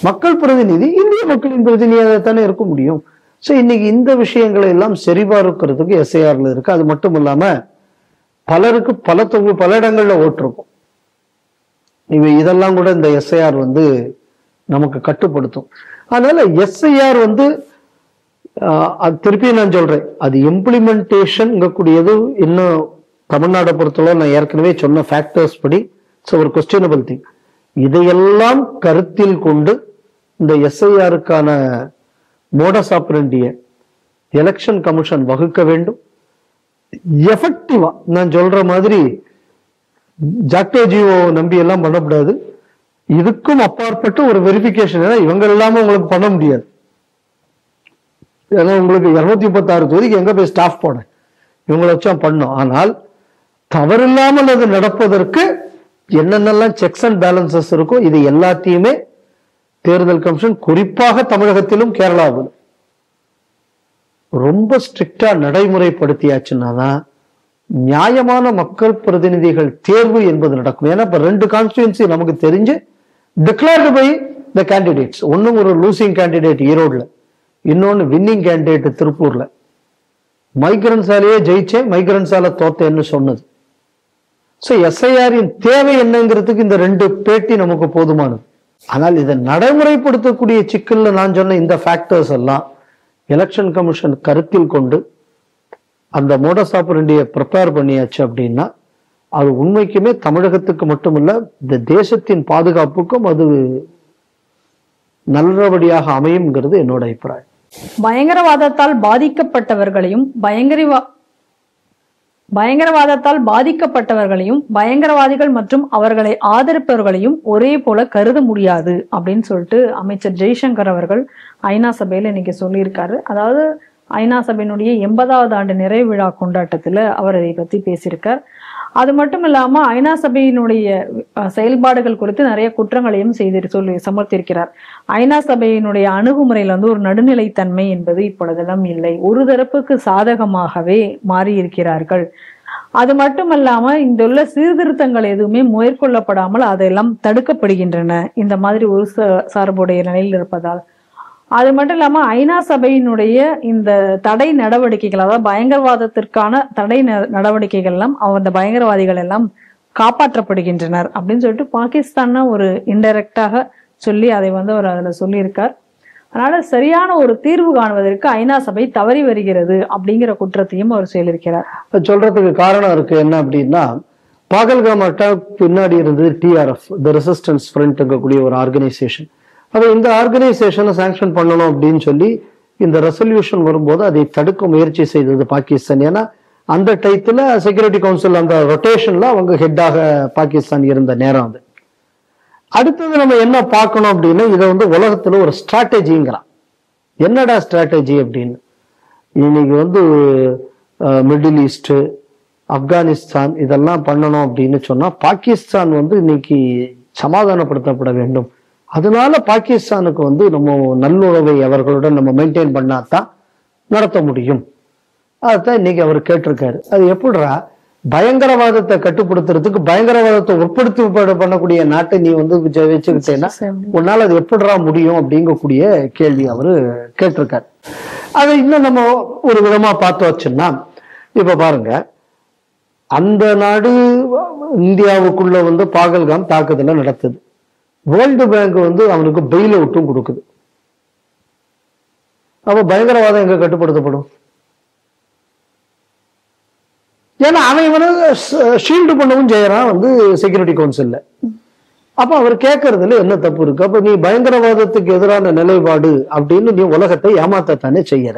Speaker 1: மக்கள் பிரதிநிதி இந்திய மக்களின் பிரதிநிதியாக தானே இருக்க முடியும். சோ இன்னைக்கு இந்த விஷயங்களை எல்லாம் சரிபார்க்கிறதுக்கு எஸ்ஐஆர்ல இருக்கு. அது மட்டும் இல்லாம பலருக்கு பல இடங்கள்ல ஓட்டிருக்கும். இதெல்லாம் கூட இந்த எஸ்ஐஆர் வந்து நமக்கு கட்டுப்படுத்தும். அதனால எஸ்ஐஆர் வந்து திருப்பி நான் சொல்றேன், அது இம்ப்ளிமெண்டேஷன் கூடியது இன்னும் தமிழ்நாட்டை பொறுத்தளவு நான் ஏற்கனவே சொன்ன ஃபேக்டர்ஸ் படி ஒரு கொஸ்டினபிள் திங். இதையெல்லாம் கருத்தில் கொண்டு இந்த எஸ்ஐஆருக்கான மோடஸ் ஆபரண்டிய எலெக்ஷன் கமிஷன் வகுக்க வேண்டும். எஃபெக்டிவா நான் சொல்ற மாதிரி ஜாக்டோ ஜியோ நம்பி எல்லாம் பண்ணக்கூடாது. இதுக்கும் அப்பாற்பட்டு ஒரு வெரிஃபிகேஷன், இவங்க இல்லாம உங்களுக்கு பண்ண முடியாது. ஏன்னா உங்களுக்கு 236 தொகுதிக்கு எங்க போய் ஸ்டாஃப் போட, இவங்களை வச்சா பண்ணும். ஆனால் தவறில்லாமல் அது நடப்பதற்கு என்னென்னலாம் செக்ஸ் அண்ட் பேலன்சஸ் இருக்கோ இது எல்லாத்தையுமே தேர்தல் கமிஷன், குறிப்பாக தமிழகத்திலும் கேரளாவிலும் ரொம்ப ஸ்ட்ரிக்டா நடைமுறைப்படுத்தியாச்சுன்னாதான் நியாயமான மக்கள் பிரதிநிதிகள் தேர்வு என்பது நடக்கும். ஏன்னா இப்ப 2 கான்ஸ்டிடுவன்சி நமக்கு தெரிஞ்சு டிக்ளேர்டு பை த கேண்டிடேட்ஸ். ஒன்னும் ஒரு லூசிங் கேண்டிடேட் ஈரோடுல, இன்னொன்னு வின்னிங் கேண்டிடேட் திருப்பூர்ல. மைக்ரன்ஸாலேயே ஜெயிச்சேன், மைக்ரன்ஸால தோத்தேன்னு சொன்னது. ஸோ எஸ்ஐஆரின் தேவை என்னங்கிறதுக்கு இந்த 2 பேட்டி நமக்கு போதுமானது. ஆனால் இதை நடைமுறைப்படுத்தக்கூடிய சிக்கல்ல நான் சொன்ன இந்த ஃபேக்டர்ஸ் எல்லாம் எலெக்ஷன் கமிஷன் கருத்தில் கொண்டு அந்த மோடஸ் ஆபரண்டியை ப்ரிப்பேர் பண்ணியாச்சு அப்படின்னா அது உண்மைக்குமே தமிழகத்துக்கு மட்டுமல்ல இந்த தேசத்தின் பாதுகாப்புக்கும் அது நல்லபடியாக அமையும்ங்கிறது என்னோட அபிப்பிராயம்.
Speaker 2: பயங்கரவாதத்தால் பாதிக்கப்பட்டவர்களையும் பயங்கரவாதத்தால் பாதிக்கப்பட்டவர்களையும் பயங்கரவாதிகள் மற்றும் அவர்களை ஆதரிப்பவர்களையும் ஒரே போல கருத முடியாது அப்படின்னு சொல்லிட்டு அமைச்சர் ஜெய்சங்கர் அவர்கள் ஐநா சபையில இன்னைக்கு சொல்லியிருக்காரு. அதாவது ஐநா சபையினுடைய 80வது ஆண்டு நிறைவு விழா கொண்டாட்டத்துல அவர் இதை பத்தி பேசியிருக்கார். அது மட்டும் இல்லாம ஐநா சபையினுடைய செயல்பாடுகள் குறித்து நிறைய குற்றங்களையும் சொல்லி சமர்த்திருக்கிறார். ஐநா சபையினுடைய அணுகுமுறையில ஒரு நடுநிலைத்தன்மை என்பது இப்பொழுதெல்லாம் இல்லை, ஒரு தரப்புக்கு சாதகமாகவே மாறி இருக்கிறார்கள். அது மட்டுமல்லாம இந்த உள்ள சீர்திருத்தங்கள் எதுவுமே மேற்கொள்ளப்படாமல் அதெல்லாம் தடுக்கப்படுகின்றன இந்த மாதிரி ஒரு சார்புடைய நிலையில் இருப்பதால். அது மட்டும் இல்லாம ஐநா சபையினுடைய இந்த தடை நடவடிக்கைகள், அதாவது பயங்கரவாதத்திற்கான தடை நடவடிக்கைகள் எல்லாம் அந்த பயங்கரவாதிகள் எல்லாம் காப்பாற்றப்படுகின்றனர் அப்படின்னு சொல்லிட்டு பாகிஸ்தான் ஒரு இன்டைரக்டாக சொல்லி அதை அவர் அதுல சொல்லியிருக்கார். அதனால சரியான ஒரு தீர்வு காணுவதற்கு ஐநா சபை தவறி வருகிறது அப்படிங்கிற குற்றத்தையும் அவர் சொல்லியிருக்கிறார்.
Speaker 1: சொல்றதுக்கு காரணம் இருக்கு என்ன அப்படின்னா, பாகல்காம் அட்டாக் பின்னாடி இருந்தது டிஆர்எஃப், தி ரெசிஸ்டன்ஸ் ஃப்ரண்ட்ங்கக்கூடிய ஒரு ஆர்கனைசேஷன். அப்ப இந்த ஆர்கனைசேஷனை சாங்ஷன் பண்ணணும் அப்படின்னு சொல்லி இந்த ரெசல்யூஷன் வரும்போது அதை தடுக்க முயற்சி செய்தது பாகிஸ்தான். ஏன்னா அந்த டைத்துல செக்யூரிட்டி கவுன்சில் அந்த ரொட்டேஷன்ல அவங்க ஹெட்டாக பாகிஸ்தான் இருந்த நேரம் அது. அடுத்தது நம்ம என்ன பார்க்கணும் அப்படின்னா, இதை உலகத்துல ஒரு ஸ்ட்ராட்டஜிங்கிறான். என்னடா ஸ்ட்ராட்டஜி அப்படின்னு, இன்னைக்கு மிடில் ஈஸ்ட், ஆப்கானிஸ்தான் இதெல்லாம் பண்ணணும் அப்படின்னு சொன்னா பாகிஸ்தான் இன்னைக்கு சமாதானப்படுத்தப்பட வேண்டும். அதனால பாகிஸ்தானுக்கு நம்ம நல்லுறவை அவர்களுடன் நம்ம மெயின்டைன் பண்ணாதான் நடத்த முடியும். அதுதான் இன்னைக்கு அவர் கேட்டிருக்காரு. அது எப்படிடா பயங்கரவாதத்தை கட்டுப்படுத்துறதுக்கு பயங்கரவாதத்தை உட்படுத்தி பண்ணக்கூடிய நாட்டை நீ வச்சுக்கிட்டேன்னா உன்னால அது எப்படிடா முடியும் அப்படிங்கக்கூடிய கேள்வி அவரு கேட்டிருக்காரு. அதை இன்னும் நம்ம ஒரு விதமா பார்த்து வச்சோம்னா, இப்ப பாருங்க, அந்த நாடு இந்தியாவுக்குள்ள பாகல்காம் தாக்குதலை நடத்துது. வேர்ல்டு பேங்க் அவனுக்கு பெயில் அவுட்டும் கொடுக்குது. அப்ப பயங்கரவாதம் எங்க கட்டுப்படுத்தப்படும்? ஏன்னா அவன் ஷீல்டு பண்ணவும் செய்யறான் செக்யூரிட்டி கவுன்சில்ல. அப்ப அவர் கேட்கறதுல என்ன தப்பு இருக்கு? அப்ப நீ பயங்கரவாதத்துக்கு எதிரான நிலைப்பாடு அப்படின்னு நீ உலகத்தை ஏமாத்தத்தானே செய்யற.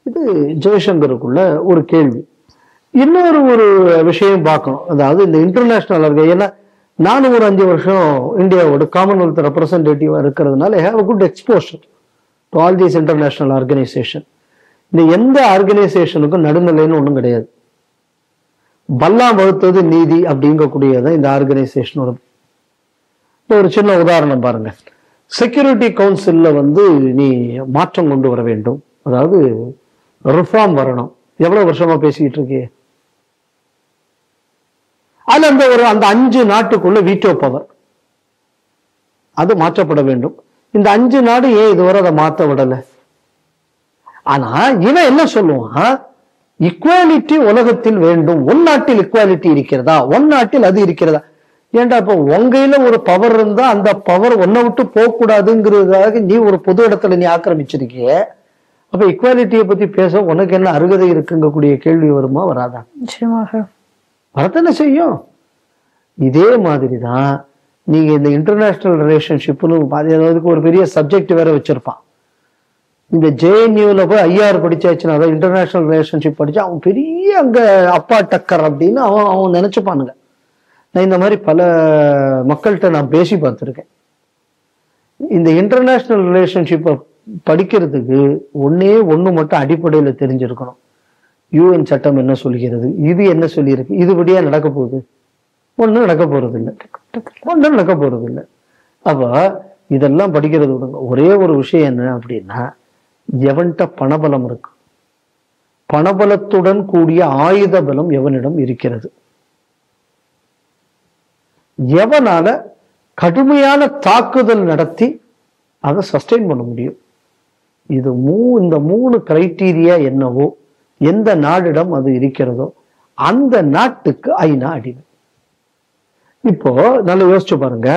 Speaker 1: இது ஜெய்சங்கருக்குள்ள ஒரு கேள்வி. இன்னொரு விஷயம் பார்க்கணும். அதாவது இந்த இன்டர்நேஷனல் இருக்கு. ஏன்னா நானும் ஒரு 5 வருஷம் இந்தியாவோட காமன்வெல்த் ரெப்ரசன்டேட்டிவா இருக்கிறதுனால have a good exposure to all these international organisation. இந்த எந்த ஆர்கனைசேஷனுக்கும் நடுநிலைன்னு ஒன்றும் கிடையாது. பல்லாம் வகுத்தது நீதி அப்படிங்கக்கூடியதான் இந்த ஆர்கனைசேஷனோட. ஒரு சின்ன உதாரணம் பாருங்க. செக்யூரிட்டி கவுன்சில்ல நீ மாற்றம் கொண்டு வர வேண்டும், அதாவது ரிஃபார்ம் வரணும். எவ்வளவு வருஷமா பேசிக்கிட்டு இருக்கே. அதுல அந்த 5 நாட்டுக்குள்ள வீட்டோ பவர் அது மாற்றப்பட வேண்டும். இந்த 5 நாடு ஏன் இதுவரை அதை மாற்ற விடல? ஆனா இவன் என்ன சொல்லுவான், ஈக்குவாலிட்டி உலகத்தில் வேண்டும். ஒன் நாட்டில் ஈக்குவாலிட்டி இருக்கிறதா, ஒன் நாட்டில் அது இருக்கிறதா? ஏன்டா இப்ப உங்கையில ஒரு பவர் இருந்தா அந்த பவர் ஒன்ன விட்டு போக கூடாதுங்கிறதுக்காக நீ ஒரு பொது இடத்துல நீ ஆக்கிரமிச்சிருக்கிய. அப்ப ஈக்குவாலிட்டியை பத்தி பேச உனக்கு என்ன அருகதை இருக்குங்கக்கூடிய கேள்வி வருமா வராதா?
Speaker 2: நிச்சயமாக
Speaker 1: வரத்தானே செய்யும். இதே மாதிரிதான் நீங்க இந்த இன்டர்நேஷனல் ரிலேஷன்ஷிப்னு அதுக்கு ஒரு பெரிய சப்ஜெக்ட் வேற வச்சிருப்பான். இந்த JNUல போய் IR படிச்சாச்சுன்னா, அதாவது இன்டர்நேஷனல் ரிலேஷன்ஷிப் படிச்சா அவன் பெரிய அங்க அப்பா டக்கர் அப்படின்னு அவன் நினைச்சுப்பானுங்க. நான் இந்த மாதிரி பல மக்கள்கிட்ட நான் பேசி பார்த்துருக்கேன். இந்த இன்டர்நேஷனல் ரிலேஷன்ஷிப்பை படிக்கிறதுக்கு ஒண்ணு மட்டும் அடிப்படையில தெரிஞ்சிருக்கணும். UN சட்டம் என்ன சொல்கிறது, இது என்ன சொல்லியிருக்கு, இதுபடியா நடக்க போகுது, ஒன்றும் நடக்க போறது இல்லை. அப்ப இதெல்லாம் படிக்கிறது விடுங்க. ஒரே ஒரு விஷயம் என்ன அப்படின்னா, எவன்கிட்ட பணபலம் இருக்கு, பணபலத்துடன் கூடிய ஆயுத பலம் எவனிடம் இருக்கிறது, எவனால கடுமையான தாக்குதல் நடத்தி அதை சஸ்டெயின் பண்ண முடியும். இது இந்த 3 கிரைட்டீரியா என்னவோ, எந்த நாடிடம் அது இருக்கிறதோ அந்த நாட்டுக்கு ஐநா அடிமை. இப்போ நல்லா யோசிச்சு பாருங்க,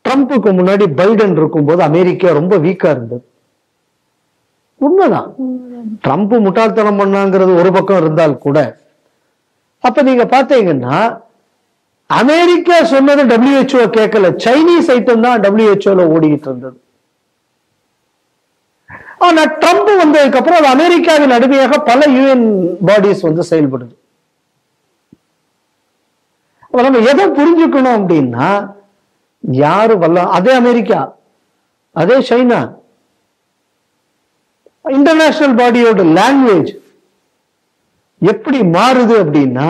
Speaker 1: ட்ரம்ப்புக்கு முன்னாடி பைடன் இருக்கும்போது அமெரிக்கா ரொம்ப வீக்கா இருந்தது. உண்மைதான், ட்ரம்ப் முட்டாள்தனம் பண்ணாங்கிறது ஒரு பக்கம் இருந்தால் கூட, அப்ப நீங்க பாத்தீங்கன்னா அமெரிக்கா சொன்னது WHO கேட்கல, சைனீஸ் ஐட்டம் தான் WHO ஓடிக்கிட்டு இருந்தது. ஆனா ட்ரம்ப் வந்ததுக்கு அப்புறம் அது அமெரிக்காவின் அடிமையாக பல UN பாடிஸ் செயல்படுது. நம்ம எதை புரிஞ்சுக்கணும் அப்படின்னா, யாரு அதே அமெரிக்கா, அதே சைனா, இன்டர்நேஷனல் பாடியோட லாங்குவேஜ் எப்படி மாறுது அப்படின்னா,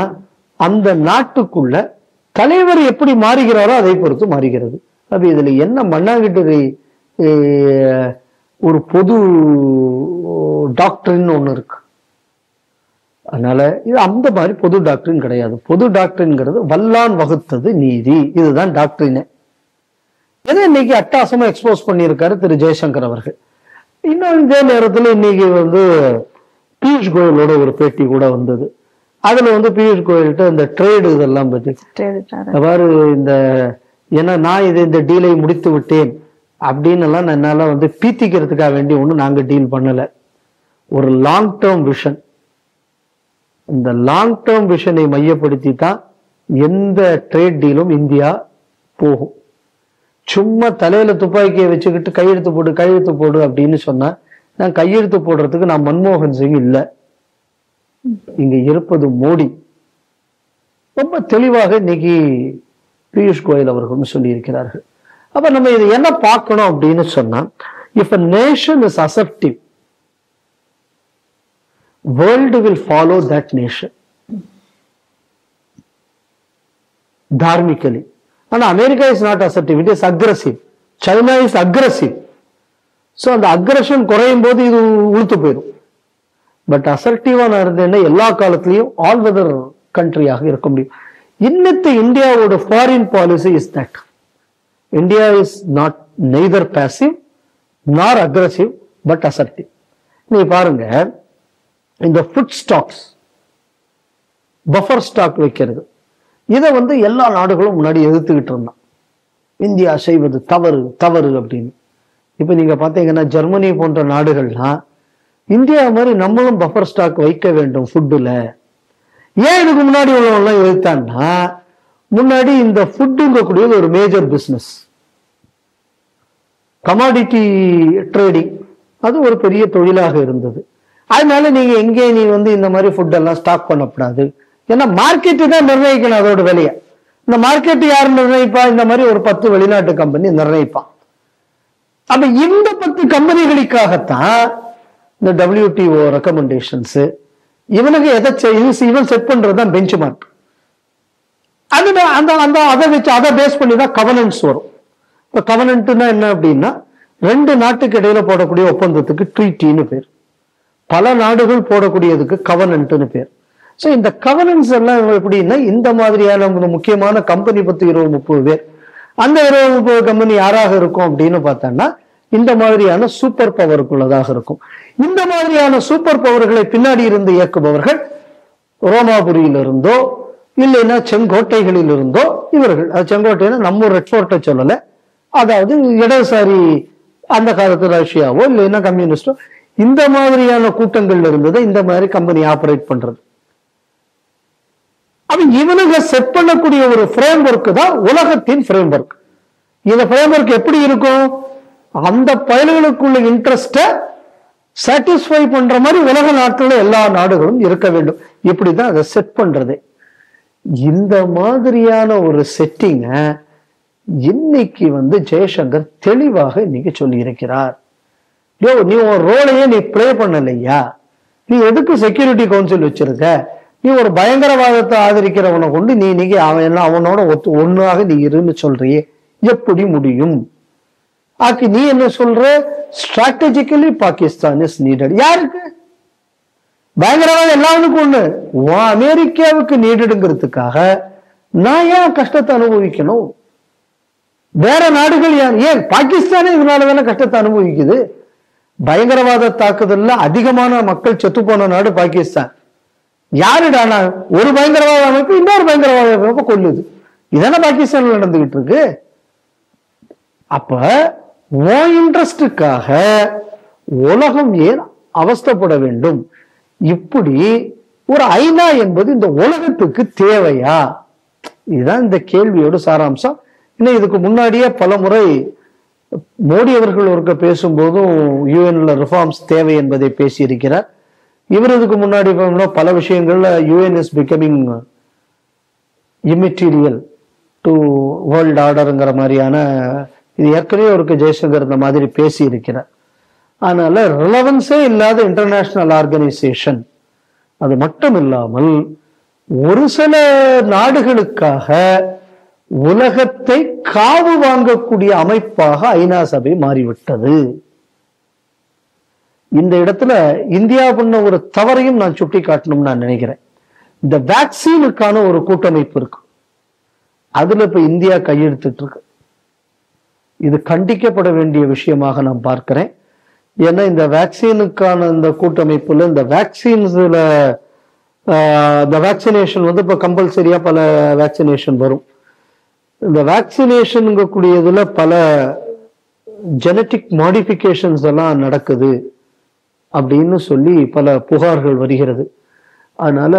Speaker 1: அந்த நாட்டுக்குள்ள தலைவர் எப்படி மாறுகிறாரோ அதை பொறுத்து மாறுகிறது. அப்ப இதுல என்ன மண்ணாங்கிட்டு ஒரு பொது டாக்டரின் ஒண்ணு இருக்கு. அதனால இது அந்த மாதிரி பொது டாக்டரின் கிடையாது. பொது டாக்டரின்ங்கிறது வல்லான் வகுத்தது நீதி, இதுதான் டாக்டரின். எதை இன்னைக்கு அட்டாசமா எக்ஸ்போஸ் பண்ணியிருக்காரு திரு ஜெய்சங்கர் அவர்கள். இன்னும் இதே நேரத்தில் இன்னைக்கு பியூஷ் கோயலோட ஒரு பேட்டி கூட வந்தது. அதுல பியூஷ் கோயல்கிட்ட இந்த ட்ரேடு இதெல்லாம் பத்தி அவ்வாறு ஏன்னா நான் இந்த டீலை முடித்து விட்டேன் அப்படின்னு எல்லாம் என்னால பீத்திக்கிறதுக்காக வேண்டி ஒண்ணு நாங்க டீல் பண்ணல. ஒரு லாங் டேர்ம் விஷன், இந்த லாங் டேர்ம் விஷனை மையப்படுத்தி தான் எந்த ட்ரேட் டீலும் இந்தியா போகும். சும்மா தலையில துப்பாக்கியை வச்சுக்கிட்டு கையெழுத்து போடு அப்படின்னு சொன்னா, நான் கையெழுத்து போடுறதுக்கு நான் மன்மோகன் சிங் இல்லை, இங்க இருப்பது மோடி. ரொம்ப தெளிவாக இன்னைக்கு பியூஷ் கோயல் அவர்கள் சொல்லி இருக்கிறார்கள். அப்ப நம்ம இதை என்ன பார்க்கணும் அப்படின்னு சொன்னா, if a nation is assertive, world will follow that nation dharmically. And America is not assertive, it is aggressive. China is aggressive. So அந்த அக்ரஷன் குறையும் போது இது உளுத்து போயிடும். பட் அசர்டிவா இருந்தேன்னா எல்லா காலத்திலையும் ஆல் வெதர் கண்ட்ரியாக இருக்க முடியும். இன்னத்து இந்தியாவோட foreign policy is that India is not neither passive நார் அக்ரசிவ் பட் அசர்டிவ். நீ பாருங்க, இந்த ஃபுட் ஸ்டாக்ஸ், பஃபர் ஸ்டாக் வைக்கிறது, இதை எல்லா நாடுகளும் முன்னாடி எதிர்த்துக்கிட்டு இருந்தான். இந்தியா செய்வது தவறு தவறு அப்படின்னு. இப்ப நீங்க பாத்தீங்கன்னா ஜெர்மனி போன்ற நாடுகள்லாம் இந்தியா மாதிரி நம்மளும் பஃபர் ஸ்டாக் வைக்க வேண்டும் ஃபுட்டுல. ஏன் இதுக்கு முன்னாடி உள்ளவங்கலாம் எதிர்த்தான்னா, முன்னாடி இந்த ஃபுட்டுங்கக்கூடியது ஒரு மேஜர் பிசினஸ், கமாடிட்டி ட்ரேடிங், அது ஒரு பெரிய தொழிலாக இருந்தது. அதனால நீங்க எங்கே நீ இந்த மாதிரி ஃபுட் எல்லாம் ஸ்டாக் பண்ணக்கூடாது. ஏன்னா மார்க்கெட்டு தான் நிர்ணயிக்கணும் அதோட விலையை. இந்த மார்க்கெட் யார் நிர்ணயிப்பா? இந்த மாதிரி ஒரு 10 வெளிநாட்டு கம்பெனி நிர்ணயிப்பான். அப்ப இந்த 10 கம்பெனிகளுக்காகத்தான் இந்த WTO ரெக்கமெண்டேஷன்ஸ், இவனுக்கு எதை இவன் செட் பண்றதுதான் பெஞ்ச் மார்க். அதை வச்சு அதை பேஸ் பண்ணி தான் கவர்னன்ஸ் வரும். இப்ப கவர்னன்ட்னா என்ன அப்படின்னா, 2 நாட்டுக்கு இடையில போடக்கூடிய ஒப்பந்தத்துக்கு ட்ரீட்டின்னு பேர், பல நாடுகள் போடக்கூடியதுக்கு கவர்னன்ட்னு பேர். ஸோ இந்த கவர்னன்ஸ் எல்லாம் எப்படின்னா, இந்த மாதிரியான முக்கியமான கம்பெனி 20-30 பேர், அந்த 20-30 கம்பெனி யாராக இருக்கும் அப்படின்னு பார்த்தோம்னா, இந்த மாதிரியான சூப்பர் பவருக்குள்ளதாக இருக்கும். இந்த மாதிரியான சூப்பர் பவர்களை பின்னாடி இருந்து இயக்குபவர்கள் ரோமாபுரியில இருந்தோ இல்லைன்னா செங்கோட்டைகளில் இருந்தோ இவர்கள். அது செங்கோட்டைன்னா நம்ம ரெட் ஃபோர்ட்டை சொல்லல, அதாவது இடதுசாரி அந்த காலத்து ரஷ்யாவோ இல்லைன்னா கம்யூனிஸ்டோ, இந்த மாதிரியான கூட்டங்கள்ல இருந்ததை இந்த மாதிரி கம்பெனி ஆபரேட் பண்றது. அப்ப இவனுங்க செட் பண்ணக்கூடிய ஒரு ஃப்ரேம் ஒர்க் தான் உலகத்தின் ஃப்ரேம் ஒர்க். இந்த ஃப்ரேம்வொர்க் எப்படி இருக்கும்? அந்த பயல்களுக்குள்ள இன்ட்ரெஸ்ட சாட்டிஸ்ஃபை பண்ற மாதிரி உலக நாட்டுல எல்லா நாடுகளும் இருக்க வேண்டும். இப்படிதான் அதை செட் பண்றது. இந்த மாதிரியான ஒரு செட்டிங்க இன்னைக்கு ஜெய்சங்கர் தெளிவாக இன்னைக்கு சொல்லி இருக்கிறார். நீ ஒரு ரோலையே நீ பிளே பண்ணலையா? நீ எதுக்கு செக்யூரிட்டி கவுன்சில் வச்சிருக்க? நீ ஒரு பயங்கரவாதத்தை ஆதரிக்கிறவனை கொண்டு நீ இன்னைக்கு அவனோட ஒன்னாக நீ இருன்னு சொல்றியே, எப்படி முடியும்? ஆக்கு நீ என்ன சொல்ற? Strategically Pakistan is needed. யாருக்கு? பயங்கரவாதம் எல்லாருக்கும் ஒண்ணு. அமெரிக்காவுக்கு நீடடுங்கிறதுக்காக நான் ஏன் கஷ்டத்தை அனுபவிக்கணும்? வேற நாடுகள் ஏன் பாகிஸ்தானே இதனாலதானே கஷ்டத்தை அனுபவிக்குது? பயங்கரவாத தாக்குதல்ல அதிகமான மக்கள் செத்து போன நாடு பாகிஸ்தான். யாருடானா ஒரு பயங்கரவாத அமைப்பு இன்னொரு பயங்கரவாத அமைப்பு கொல்லுது. இதான பாகிஸ்தான்ல நடந்துகிட்டு இருக்கு. அப்ப இன்ட்ரெஸ்டுக்காக உலகம் ஏன் அவஸ்தைப்பட வேண்டும்? இப்படி ஒரு ஐநா என்பது இந்த உலகத்துக்கு தேவையா? இதுதான் இந்த கேள்வியோட சாராம்சம். இன்னும் இதுக்கு முன்னாடியே பல முறை மோடி அவர்கள் ஒருக்க பேசும்போதும் யூஎன்ல ரிஃபார்ம்ஸ் தேவை என்பதை பேசியிருக்கிறார். இவர் இதுக்கு முன்னாடி பல விஷயங்கள்ல UN is becoming immaterial to world ஆர்டருங்கிற மாதிரியான இது ஏற்கனவே அவருக்கு ஜெய்சங்கர் இந்த மாதிரி பேசி இருக்கிறார். அதனால ரிலவன்ஸே இல்லாத இன்டர்நேஷனல் ஆர்கனைசேஷன். அது மட்டும் இல்லாமல் ஒரு சில நாடுகளுக்காக உலகத்தை காவு வாங்கக்கூடிய அமைப்பாக ஐநா சபை மாறிவிட்டது. இந்த இடத்துல இந்தியா பண்ண ஒரு தவறையும் நான் சுட்டி காட்டணும்னு நான் நினைக்கிறேன். இந்த வேக்சினுக்கான ஒரு கூட்டமைப்பு இருக்கு, அதுல இப்ப இந்தியா கையெழுத்திட்டு இருக்கு. இது கண்டிக்கப்பட வேண்டிய விஷயமாக நான் பார்க்கிறேன். ஏன்னா இந்த வேக்சினுக்கான இந்த கூட்டமைப்புல இந்த வேக்சின்ஸ்ல இந்த வேக்சினேஷன் இப்ப கம்பல்சரியா பல வேக்சினேஷன் வரும். இந்த வேக்சினேஷன் கூடியதுல பல ஜெனட்டிக் மாடிஃபிகேஷன்ஸ் எல்லாம் நடக்குது அப்படின்னு சொல்லி பல புகார்கள் வருகிறது. அதனால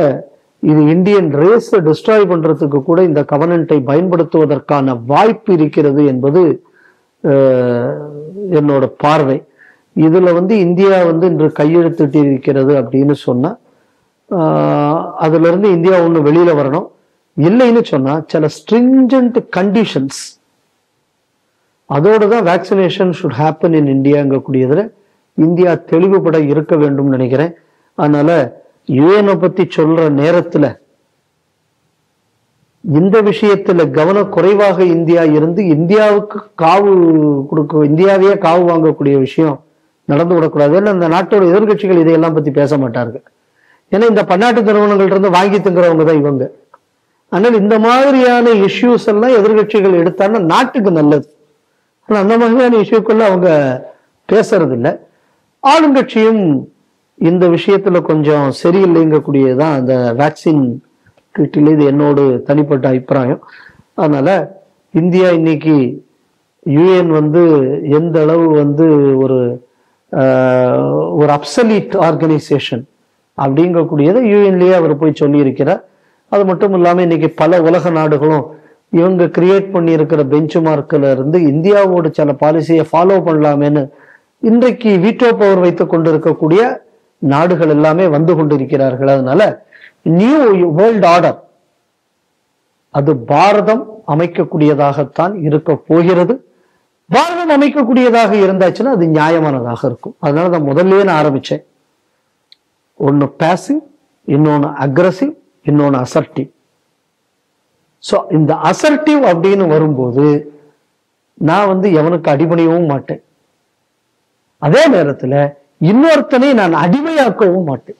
Speaker 1: இது இந்தியன் ரேஸை டிஸ்ட்ராய் பண்றதுக்கு கூட இந்த கவர்னன்ட்டை பயன்படுத்துவதற்கான வாய்ப்பு இருக்கிறது என்பது என்னோட பார்வை. இதுல இந்தியா இன்று கையெழுத்திட்டு இருக்கிறது அப்படின்னு சொன்னா அதுல இருந்து இந்தியா ஒண்ணு வெளியில வரணும். இல்லைன்னு சொன்னா சில ஸ்ட்ரிஞ்சன்ட் கண்டிஷன்ஸ் அதோட தான் வேக்சினேஷன் ஷுட் ஹேப்பன் இன் இந்தியாங்க கூடியதுல இந்தியா தெளிவுபட இருக்க வேண்டும் நினைக்கிறேன். அதனால யுஎனை பத்தி சொல்ற நேரத்துல இந்த விஷயத்துல கவனக்குறைவாக இந்தியா இருந்து இந்தியாவுக்கு காவு கொடுக்க இந்தியாவையே காவு வாங்கக்கூடிய விஷயம் நடந்து விடக்கூடாது. ஏன்னா இந்த நாட்டோட எதிர்கட்சிகள் இதையெல்லாம் பத்தி பேச மாட்டார்கள். ஏன்னா இந்த பன்னாட்டு நிறுவனங்கள்ட்ட இருந்து வாங்கி திங்கிறவங்க தான் இவங்க. அதனால இந்த மாதிரியான இஷ்யூஸ் எல்லாம் எதிர்கட்சிகள் எடுத்தாங்கன்னா நாட்டுக்கு நல்லது. ஆனா அந்த மாதிரியான இஷ்யூக்குள்ள அவங்க பேசுறது இல்லை. ஆளுங்கட்சியும் இந்த விஷயத்துல கொஞ்சம் சரியில்லைங்கக்கூடியதான் அந்த வேக்சின் ட்ரீட்டில். இது என்னோட தனிப்பட்ட அபிப்பிராயம். அதனால இந்தியா இன்னைக்கு யுஎன் எந்த அளவு ஒரு அப்சலீட் ஆர்கனைசேஷன் அப்படிங்கக்கூடியதை யுஎன்லயே அவர் போய் சொல்லி இருக்கிறார். அது மட்டும் இல்லாம இன்னைக்கு பல உலக நாடுகளும் இவங்க கிரியேட் பண்ணி இருக்கிற பெஞ்ச் மார்க்ல இருந்து இந்தியாவோட சில பாலிசியை ஃபாலோ பண்ணலாமேன்னு இன்றைக்கு வீட்டோ பவர் வைத்துக் கொண்டிருக்கக்கூடிய நாடுகள் எல்லாமே வந்து கொண்டிருக்கிறார்கள். அதனால நியூ வேர்ல்ட் ஆர்டர் அது பாரதம் அமைக்கக்கூடியதாகத்தான் இருக்க போகிறது. பாரதம் அமைக்கக்கூடியதாக இருந்தாச்சுன்னா அது நியாயமானதாக இருக்கும். அதனால நான் முதல்லயே நான் ஆரம்பிச்சேன். ஒன்னு பாசிவ், இன்னொன்னு அக்ரசிவ், இன்னொன்னு அசர்டிவ். சோ இந்த அசர்டிவ் அப்படின்னு வரும்போது நான் எவனுக்கு அடிபணியவும் மாட்டேன். அதே நேரத்துல இன்னொருத்தனை நான் அடிமையாக்கவும் மாட்டேன்.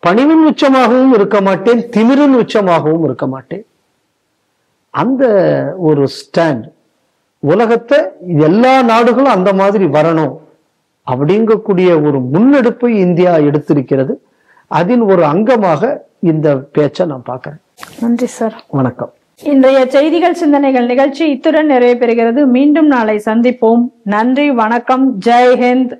Speaker 1: பணிவின் உச்சமாகவும் இருக்க மாட்டேன், திமிரின் உச்சமாகவும் இருக்க மாட்டேன். அந்த ஒரு ஸ்டாண்ட் உலகத்தை எல்லா நாடுகளும் அந்த மாதிரி வரணும் அப்படிங்கக்கூடிய ஒரு முன்னெடுப்பை இந்தியா எடுத்திருக்கிறது. அதன் ஒரு அங்கமாக இந்த பேச்சை நான் பார்க்கிறேன்.
Speaker 2: நன்றி சார்.
Speaker 1: வணக்கம்.
Speaker 2: இன்றைய செய்திகள் சிந்தனைகள் நிகழ்ச்சி இத்துடன் நிறைவு பெறுகிறது. மீண்டும் நாளை சந்திப்போம். நன்றி, வணக்கம், ஜெய் ஹிந்த்.